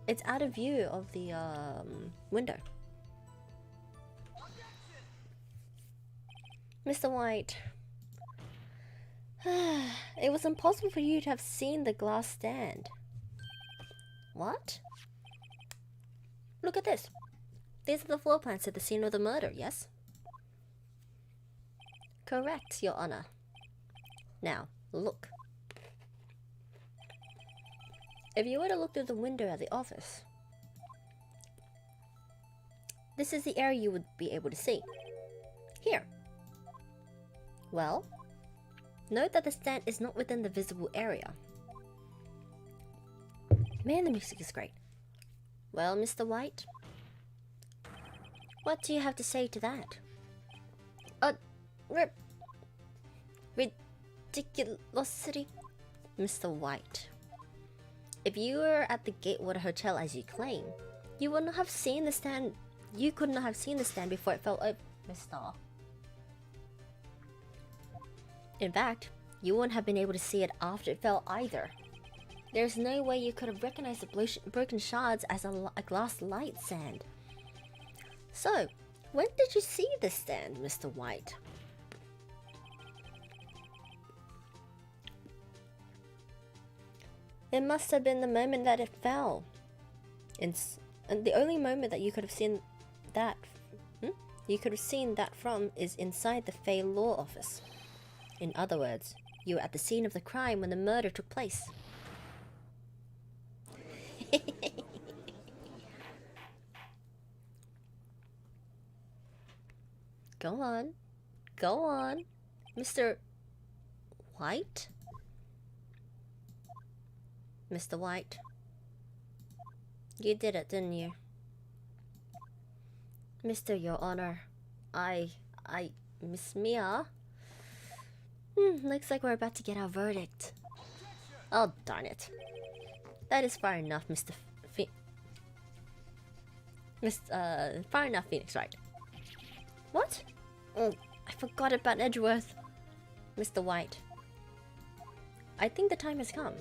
It's out of view of the, window. Mr. White. It was impossible for you to have seen the glass stand. What? Look at this. These are the floor plans at the scene of the murder, yes? Correct, Your Honor. Now, look. If you were to look through the window at the office, this is the area you would be able to see. Here. Well, note that the stand is not within the visible area. Man, the music is great. Well, Mr. White, what do you have to say to that? Ridiculosity? Mr. White, if you were at the Gatewater Hotel as you claim, you would not have seen the stand. You could not have seen the stand before it fell over, Mr. In fact, you wouldn't have been able to see it after it fell either. There's no way you could have recognized the broken shards as a glass light stand. So, when did you see the stand, Mr. White? It must have been the moment that it fell. And the only moment that you could have seen that, from is inside the Fey Law Office. In other words, you were at the scene of the crime when the murder took place. Go on, Mr. White? Mr. White, you did it, didn't you? Mr. Your Honor, Miss Mia? Looks like we're about to get our verdict. Oh, darn it. That is far enough, far enough, Phoenix, right? What? Oh, I forgot about Edgeworth. Mr. White, I think the time has come.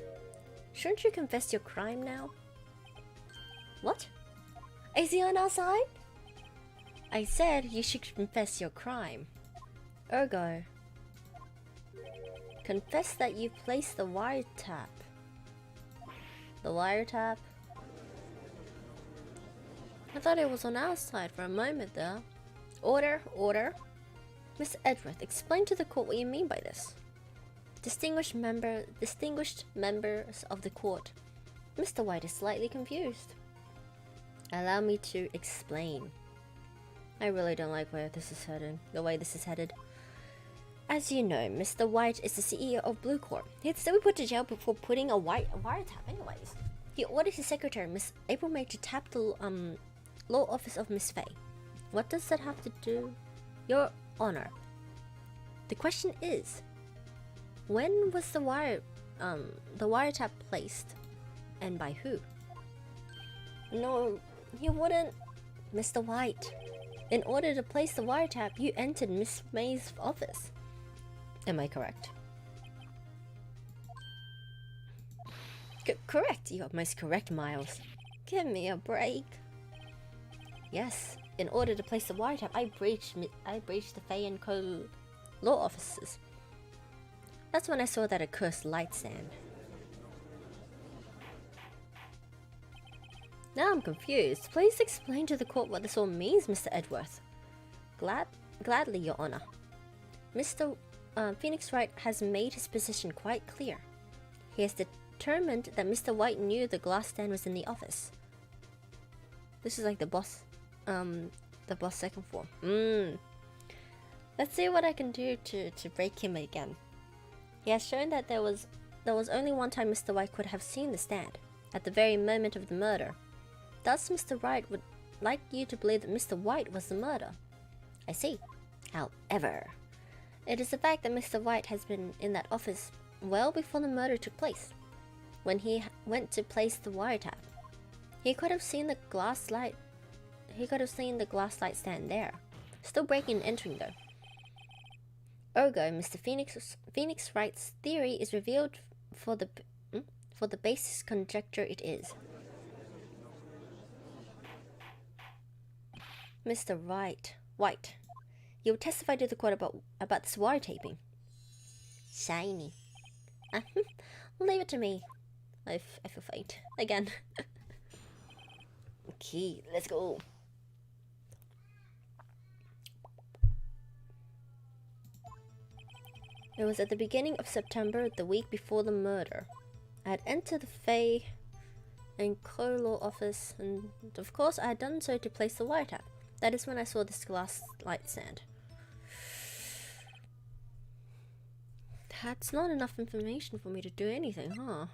Shouldn't you confess your crime now? What? Is he on our side? I said you should confess your crime. Ergo, confess that you placed the wiretap. The wiretap? I thought it was on our side for a moment there. Order. Mr. Edgeworth, explain to the court what you mean by this. Distinguished members of the court. Mr. White is slightly confused. Allow me to explain. I really don't like where this is headed. The way this is headed. As you know, Mr. White is the CEO of Blue Corp. He'd still be put to jail before putting a wiretap anyways. He ordered his secretary, Miss April May, to tap the law office of Miss Fay. What does that have to do? Your Honor, the question is, when was the wiretap placed, and by who? No, you wouldn't, Mr. White. In order to place the wiretap, you entered Miss May's office. Am I correct? Correct. You are most correct, Miles. Give me a break. Yes. In order to place the wiretap, I breached the Fay & Co. law offices. That's when I saw that accursed light stand. Now I'm confused. Please explain to the court what this all means, Mr. Edgeworth. Gladly, Your Honor. Mr. Phoenix Wright has made his position quite clear. He has determined that Mr. White knew the glass stand was in the office. This is like the boss second form. Let's see what I can do to break him again. He has shown that there was only one time Mr. White could have seen the stand, at the very moment of the murder. Thus, Mr. Wright would like you to believe that Mr. White was the murderer. I see. However, it is the fact that Mr. White has been in that office well before the murder took place. When he went to place the wiretap, he could have seen the glass light stand there, still breaking and entering though. Ergo, Mr. Phoenix Wright's theory is revealed for the basis conjecture it is. Mr. White, you will testify to the court about this wiretapping. Shiny. Leave it to me. I feel faint again. Okay, let's go. It was at the beginning of September, the week before the murder. I had entered the Fay and Co-Law office, and of course I had done so to place the wiretap. That is when I saw this glass light stand. That's not enough information for me to do anything, huh?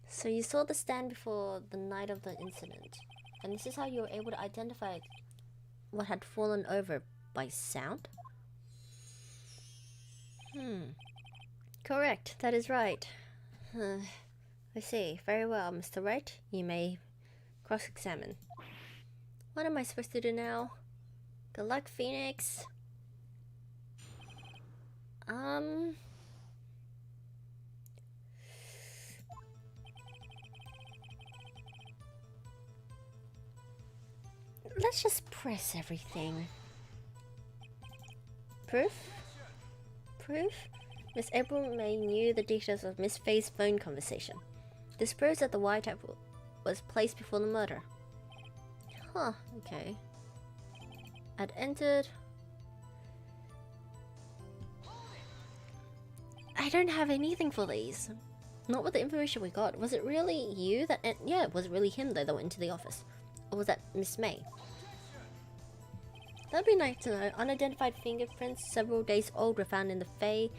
So you saw the stand before the night of the incident, and this is how you were able to identify what had fallen over by sound? Correct, that is right. I see. Very well, Mr. Wright. You may cross-examine. What am I supposed to do now? Good luck, Phoenix. Let's just press everything. Proof? Miss April May knew the details of Miss Faye's phone conversation. This proves that the wiretap was placed before the murder. Huh, okay. I'd entered... I don't have anything for these. Not with the information we got. Was it really you that... yeah, was it really him though that went into the office? Or was that Miss May? That'd be nice to know. Unidentified fingerprints several days old were found in the Fay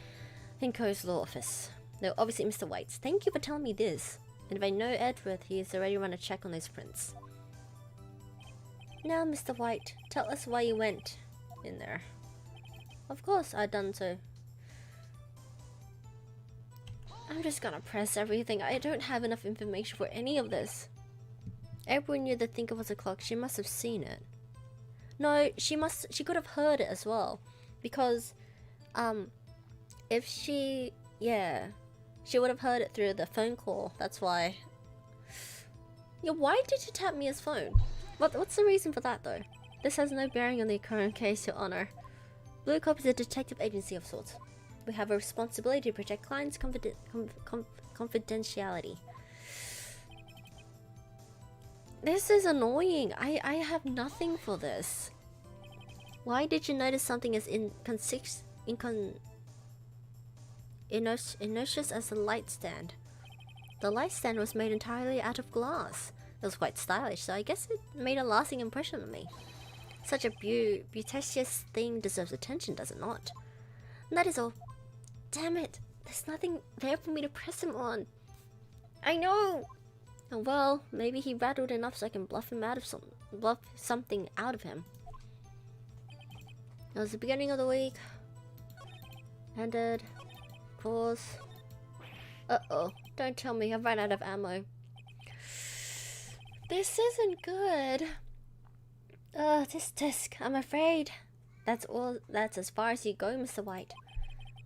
and Co's law office. No, obviously Mr. White's. Thank you for telling me this. And if I know Edgeworth, he has already run a check on those prints. Now, Mr. White, tell us why you went in there. Of course, I'd done so. I'm just gonna press everything. I don't have enough information for any of this. Everyone knew the thinker was a clock. She must have seen it. No, she could have heard it as well. Because, if she would have heard it through the phone call. That's why. Yeah, why did you tap Mia's phone? What's the reason for that though? This has no bearing on the current case, Your Honor. Blue Cop is a detective agency of sorts. We have a responsibility to protect clients' confidentiality. This is annoying. I have nothing for this. Why did you notice something as innocuous as a light stand? The light stand was made entirely out of glass. It was quite stylish, so I guess it made a lasting impression on me. Such a beauteous thing deserves attention, does it not? And that is all. Damn it! There's nothing there for me to press him on. I know! Oh, well, maybe he rattled enough so I can bluff something out of him. It was the beginning of the week. Ended. Pause. Uh-oh. Don't tell me I've run out of ammo. This isn't good. This disc, I'm afraid. That's all. That's as far as you go, Mr. White.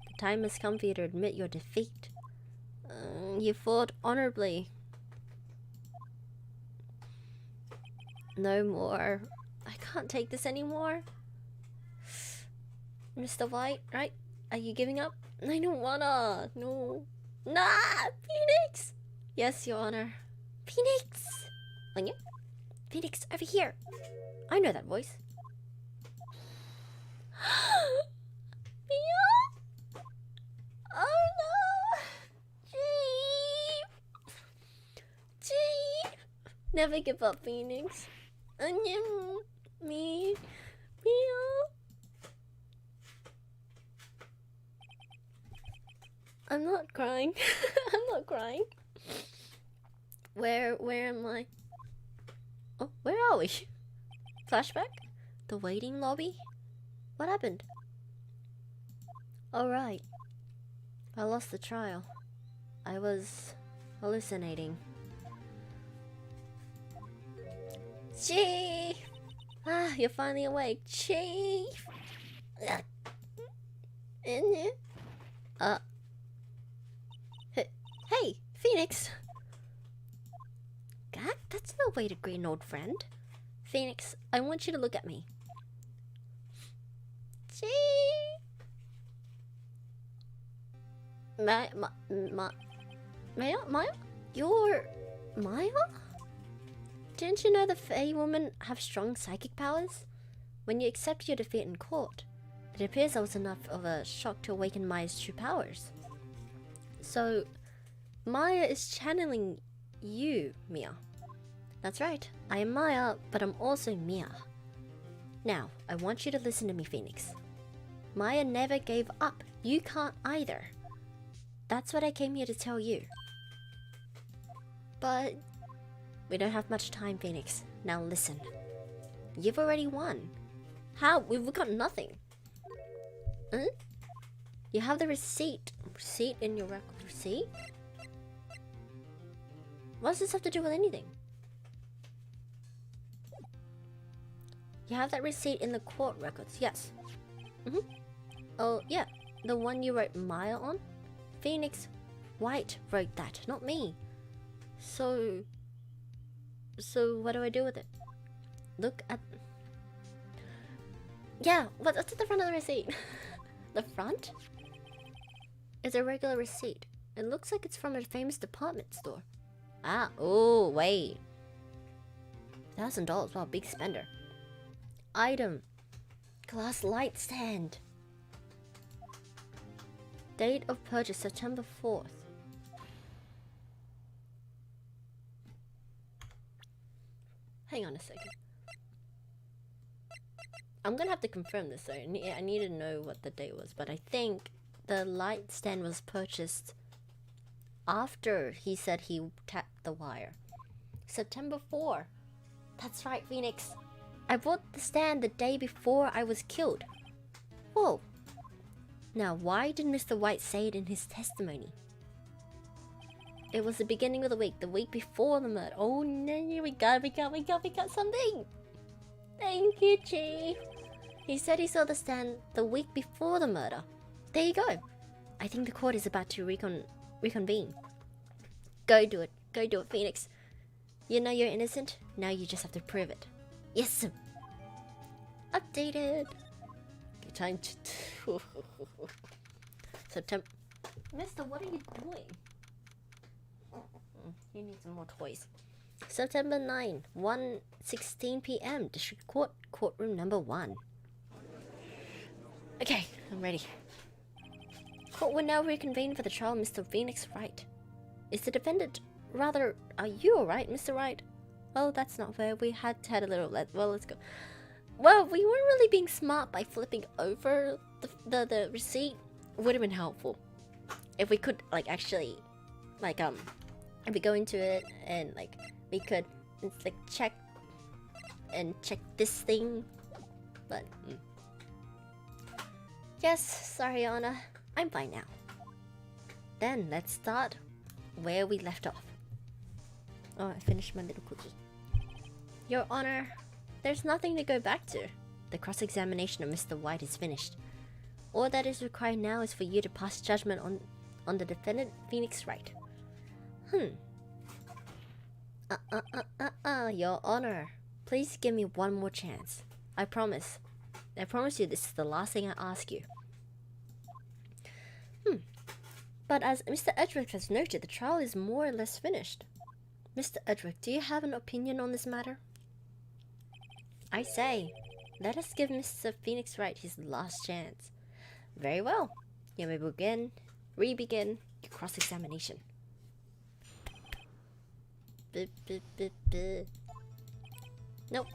The time has come for you to admit your defeat. You fought honorably. No more. I can't take this anymore. Mr. White, right? Are you giving up? I don't wanna. No. Nah! Phoenix! Yes, Your Honor. Phoenix! Anya? Phoenix, over here. I know that voice. Mia? Oh no! Gee! Never give up, Phoenix. Anya, me, Mia. I'm not crying. I'm not crying. Where am I? Oh, where are we? Flashback? The waiting lobby? What happened? Oh, right. I lost the trial. I was hallucinating. Chief! Ah, you're finally awake. Chief! Hey, Phoenix! God, that's no way to greet an old friend. Phoenix, I want you to look at me. Gee! Maya? You're Maya? Didn't you know the Fae women have strong psychic powers? When you accept your defeat in court, it appears that was enough of a shock to awaken Maya's true powers. So, Maya is channeling you, Mia. That's right, I am Maya, but I'm also Mia. Now, I want you to listen to me, Phoenix. Maya never gave up. You can't either. That's what I came here to tell you. But we don't have much time, Phoenix. Now listen. You've already won. How? We've got nothing. Huh? You have the receipt. Receipt in your record. Receipt? What does this have to do with anything? You have that receipt in the court records, yes. Oh, yeah. The one you wrote Maya on? Phoenix Wright wrote that, not me. So what do I do with it? Look at... Yeah, what's at the front of the receipt? The front? It's a regular receipt. It looks like it's from a famous department store. Ah, oh, wait. $1,000, wow, big spender. Item. Glass light stand. Date of purchase, September 4th. Hang on a second. I'm gonna have to confirm this though. I need to know what the date was, but I think the light stand was purchased after he said he tapped the wire. September 4. That's right, Phoenix. I bought the stand the day before I was killed. Whoa. Now, why did Mr. White say it in his testimony? It was the beginning of the week before the murder. Oh no, we got something. Thank you, Chief. He said he saw the stand the week before the murder. There you go. I think the court is about to reconvene. Go do it, Phoenix. You know you're innocent. Now you just have to prove it. Yes, sir. Updated. Okay, time to... September... Mister, what are you doing? You need some more toys. September 9, 1:16 p.m. District Court, courtroom number 1. Okay, I'm ready. Court will now reconvene for the trial of Mr. Phoenix Wright. Is the defendant... Rather, are you alright, Mr. Wright? Oh, that's not fair. We had a little... Well, let's go. Well, we weren't really being smart by flipping over the receipt. Would have been helpful. If we could, like, actually... Like, if we go into it and, like, we could, like, check this thing. But, Yes, sorry, Anna. I'm fine now. Then, let's start where we left off. Oh, I finished my little cookie. Your Honor, there's nothing to go back to. The cross-examination of Mr. White is finished. All that is required now is for you to pass judgment on the defendant, Phoenix Wright. Your Honor. Please give me one more chance. I promise. I promise you this is the last thing I ask you. But as Mr. Edgeworth has noted, the trial is more or less finished. Mr. Edgeworth, do you have an opinion on this matter? I say, let us give Mr. Phoenix Wright his last chance. Very well. You may re-begin your cross-examination. Nope.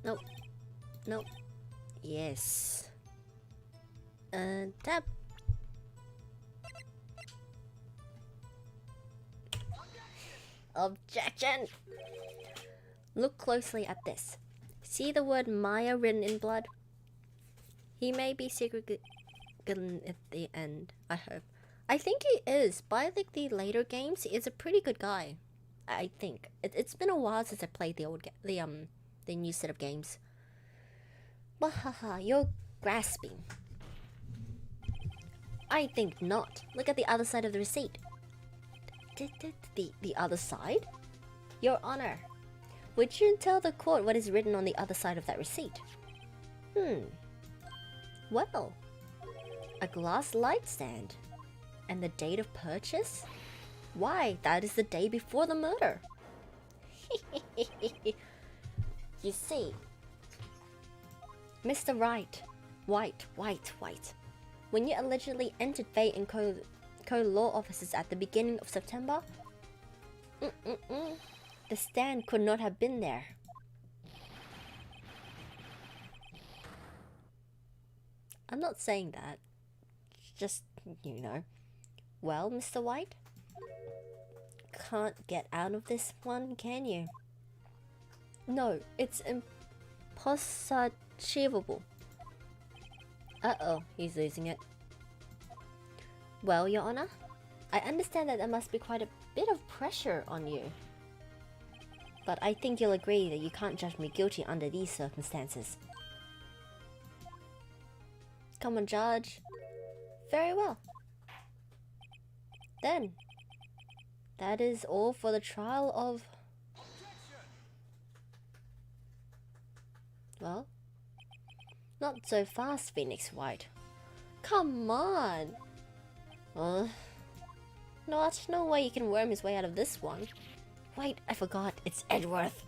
Nope. Nope. Yes. Tap. Objection! Look closely at this. See the word Maya written in blood? He may be secretly at the end, I hope. I think he is. By like the later games, he is a pretty good guy. I think. It's been a while since I played the new set of games. Wahaha, you're grasping. I think not. Look at the other side of the receipt. The other side? Your Honor, would you tell the court what is written on the other side of that receipt? Well, a glass light stand. And the date of purchase? Why, that is the day before the murder. You see, Mr. White, when you allegedly entered Fate and Co law offices at the beginning of September, the stand could not have been there. I'm not saying that. Just, you know. Well, Mr. White? Can't get out of this one, can you? No, it's impossible. Uh-oh, he's losing it. Well, Your Honor, I understand that there must be quite a bit of pressure on you. But I think you'll agree that you can't judge me guilty under these circumstances. Come on, Judge. Very well. Then, that is all for the trial of... Well, not so fast, Phoenix Wright. Come on! No way he can worm his way out of this one. Wait, I forgot, it's Edgeworth.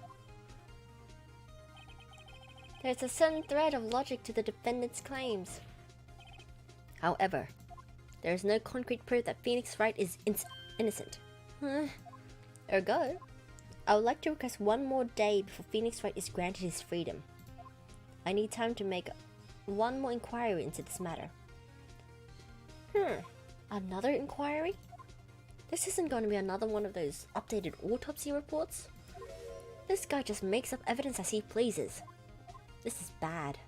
There's a certain thread of logic to the defendant's claims. However, there is no concrete proof that Phoenix Wright is innocent. Ergo, I would like to request one more day before Phoenix Wright is granted his freedom. I need time to make one more inquiry into this matter. Another inquiry? This isn't going to be another one of those updated autopsy reports. This guy just makes up evidence as he pleases. This is bad.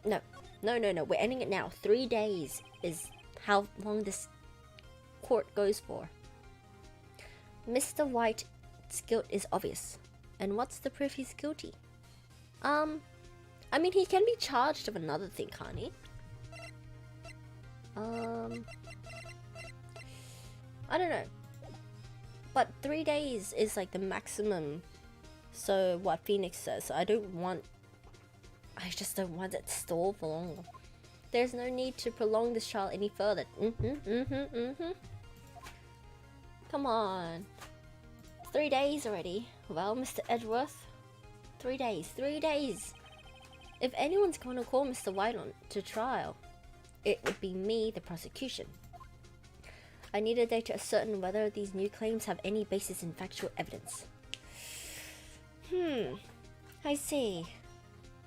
No, we're ending it now. 3 days is how long this court goes for. Mr. White's guilt is obvious. And what's the proof he's guilty? I mean, he can be charged of another thing, can't he? I don't know. But 3 days is like the maximum. So what Phoenix says. So I just don't want it to stall for long. There's no need to prolong this trial any further. Come on. 3 days already. Well, Mr. Edgeworth. 3 days. 3 days. If anyone's going to call Mr. White on to trial, it would be me, the prosecution. I need a day to ascertain whether these new claims have any basis in factual evidence. I see.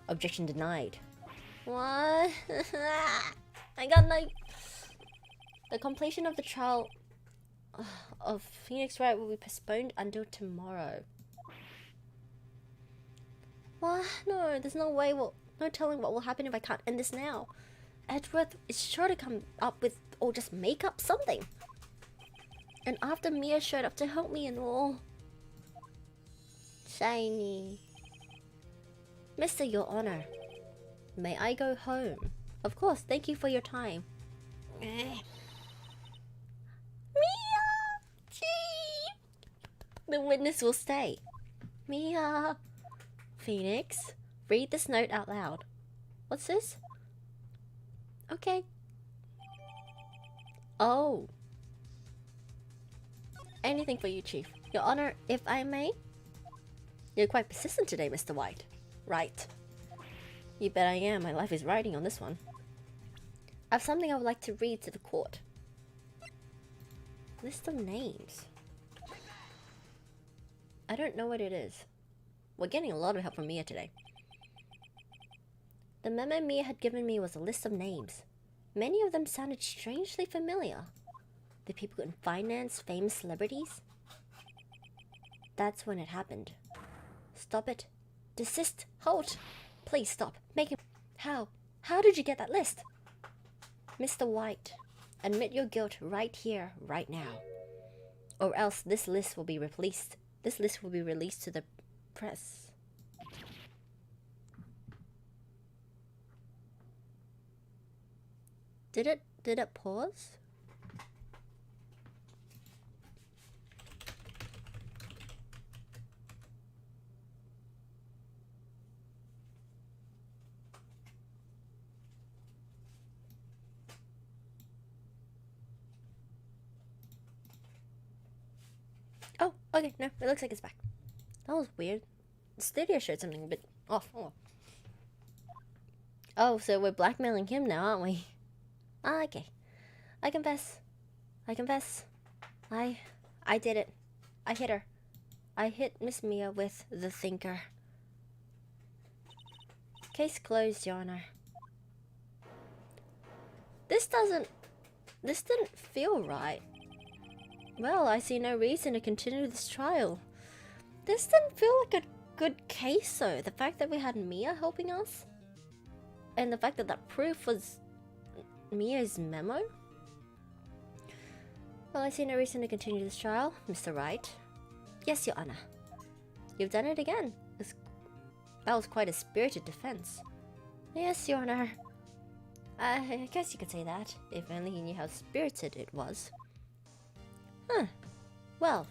Objection denied. What? I got no... The completion of the trial of Phoenix Wright will be postponed until tomorrow. What? No, there's no way. No telling what will happen if I can't end this now. Edgeworth is sure to come up with, or just make up something. And after Mia showed up to help me and all. Shiny. Mr. Your Honor, may I go home? Of course, thank you for your time. Mia! Gee! The witness will stay. Mia! Phoenix, read this note out loud. What's this? Okay. Oh. Anything for you, Chief. Your Honor, if I may? You're quite persistent today, Mr. White. Right. You bet I am. My life is riding on this one. I have something I would like to read to the court. List of names. I don't know what it is. We're getting a lot of help from Mia today. The memo Mia had given me was a list of names. Many of them sounded strangely familiar. The people in finance, famous celebrities. That's when it happened. Stop it. Desist. Halt. Please stop. Make it. How? How did you get that list? Mr. White, admit your guilt right here, right now. Or else this list will be released. This list will be released to the press. Did it pause? Oh, okay, no, it looks like it's back. That was weird. The studio showed something a bit off. Oh, so we're blackmailing him now, aren't we? Ah, okay. I confess. I did it. I hit her. I hit Miss Mia with the thinker. Case closed, Your Honor. This didn't feel right. Well, I see no reason to continue this trial. This didn't feel like a good case, though. The fact that we had Mia helping us, and the fact that that proof was Mia's memo. Well, I see no reason to continue this trial, Mr. Wright. Yes, Your Honor. You've done it again. That was quite a spirited defense. Yes, Your Honor. I guess you could say that, if only you knew how spirited it was. Huh. Well,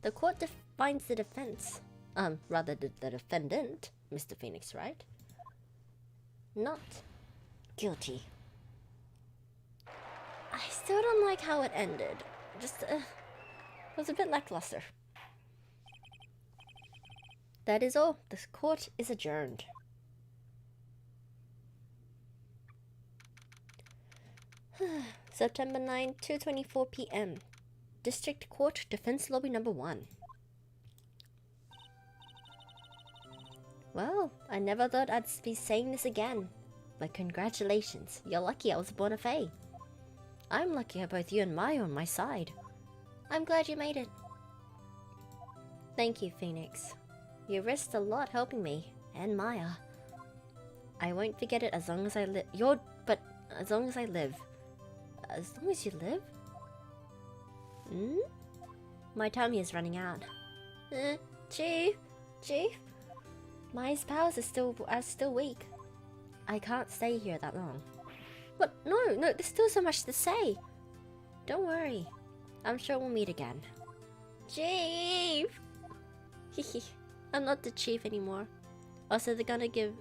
the court defines the defense, rather the defendant, Mr. Phoenix, right? Not guilty. I still don't like how it ended. Just, it was a bit lackluster. That is all. This court is adjourned. September 9, 2:24 p.m. District Court, Defense Lobby number 1. Well, I never thought I'd be saying this again. But congratulations, you're lucky I was born a Fae. I'm lucky I have both you and Maya on my side. I'm glad you made it. Thank you, Phoenix. You risked a lot helping me, and Maya. I won't forget it as long as I live. As long as I live. As long as you live? My time here is running out. Chief? Maya's powers are still weak. I can't stay here that long. What? No, there's still so much to say. Don't worry. I'm sure we'll meet again. Chief! I'm not the chief anymore. Also, they're gonna give,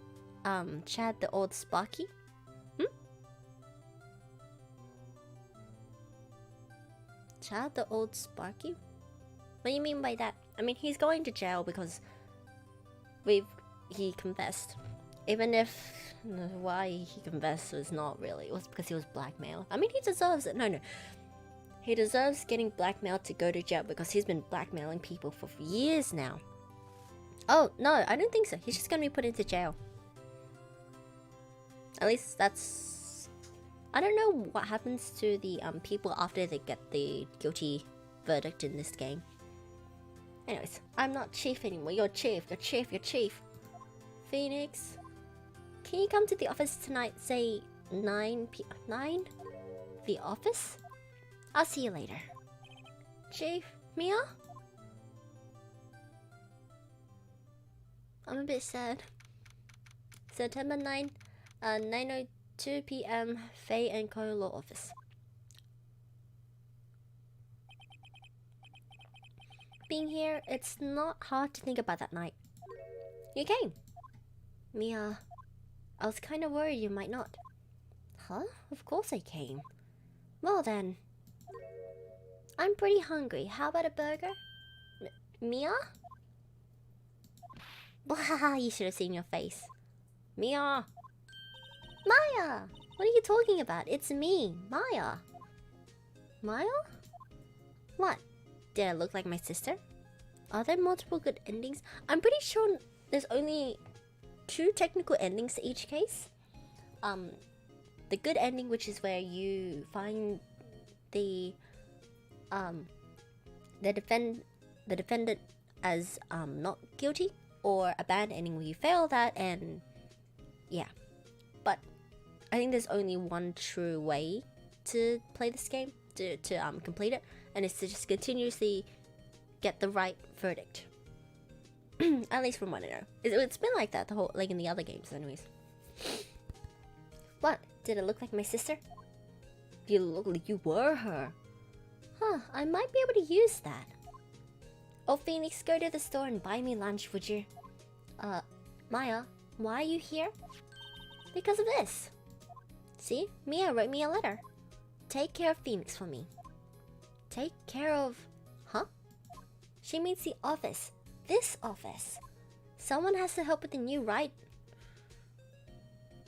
Chad the old Sparky? Chad the old Sparky? What do you mean by that? I mean, he's going to jail because he confessed. Even if why he confessed was not really, it was because he was blackmailed. I mean, he deserves it. No. He deserves getting blackmailed to go to jail because he's been blackmailing people for years now. Oh, no, I don't think so. He's just gonna be put into jail. At least that's... I don't know what happens to the people after they get the guilty verdict in this game. Anyways, I'm not chief anymore. You're chief. Phoenix, can you come to the office tonight, say 9 p.m. 9? The office? I'll see you later. Chief, Mia? I'm a bit sad. September 9, 9:02 p.m. Faye and Co. Law Office. Being here, it's not hard to think about that night. You came. Mia, I was kind of worried you might not. Huh? Of course I came. Well then. I'm pretty hungry. How about a burger? Mia? Blah, you should have seen your face. Mia! Maya! What are you talking about? It's me, Maya. Maya? What? Did I look like my sister? Are there multiple good endings? I'm pretty sure there's only 2 technical endings to each case. The good ending, which is where you find the defendant as not guilty, or a bad ending where you fail that, and yeah. But I think there's only one true way to play this game, to complete it, and it's to just continuously get the right verdict. At least from what I know. It's been like that the whole, like in the other games anyways. What? Did it look like my sister? You look like you were her. Huh, I might be able to use that. Oh, Phoenix, go to the store and buy me lunch, would you? Maya, why are you here? Because of this. See, Mia wrote me a letter. Take care of Phoenix for me. Take care of... Huh? She means the office. This office. Someone has to help with the new Wright.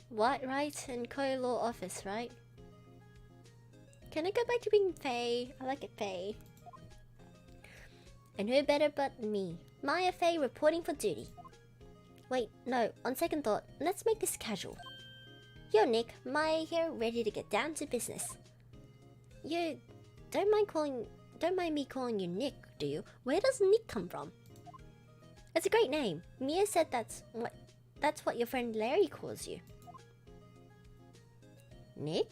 What? Wright and Co-Law office, right? Can I go back to being Faye? I like it, Faye. And who better but me? Maya Faye reporting for duty. Wait, no, on second thought, let's make this casual. Yo Nick, Maya here, ready to get down to business. You don't mind me calling you Nick, do you? Where does Nick come from? It's a great name. Mia said that's what your friend Larry calls you. Nick?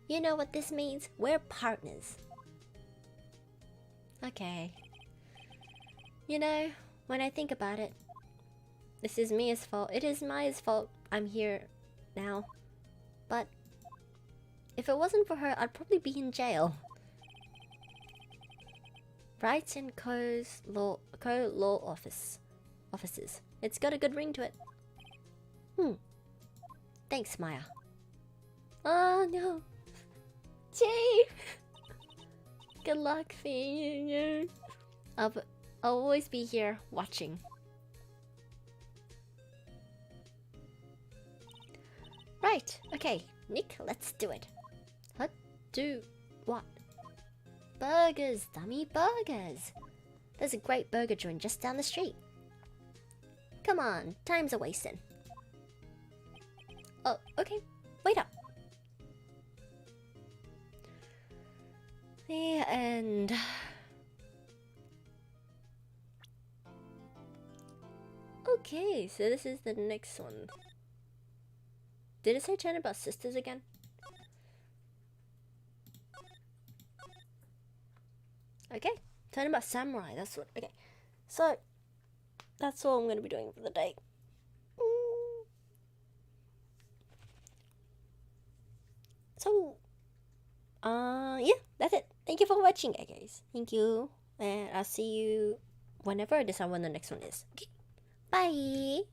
You know what this means? We're partners. Okay. You know, when I think about it, this is Mia's fault. It is Maya's fault I'm here now. But if it wasn't for her, I'd probably be in jail. Wright and Co-Law offices. It's got a good ring to it. Thanks, Maya. Oh no. Gee. Good luck, Fee. I'll always be here watching. Right, okay, Nick, let's do it. Do what? Burgers, dummy, burgers. There's a great burger joint just down the street. Come on, time's a wasting. Oh, okay, wait up. The end. Okay, so this is the next one. Did it say turn about sisters again? Okay, turn about samurai, that's what, okay. So, that's all I'm going to be doing for the day. So, yeah, that's it. Thank you for watching, guys. Thank you. And I'll see you whenever I decide when the next one is. Okay, bye.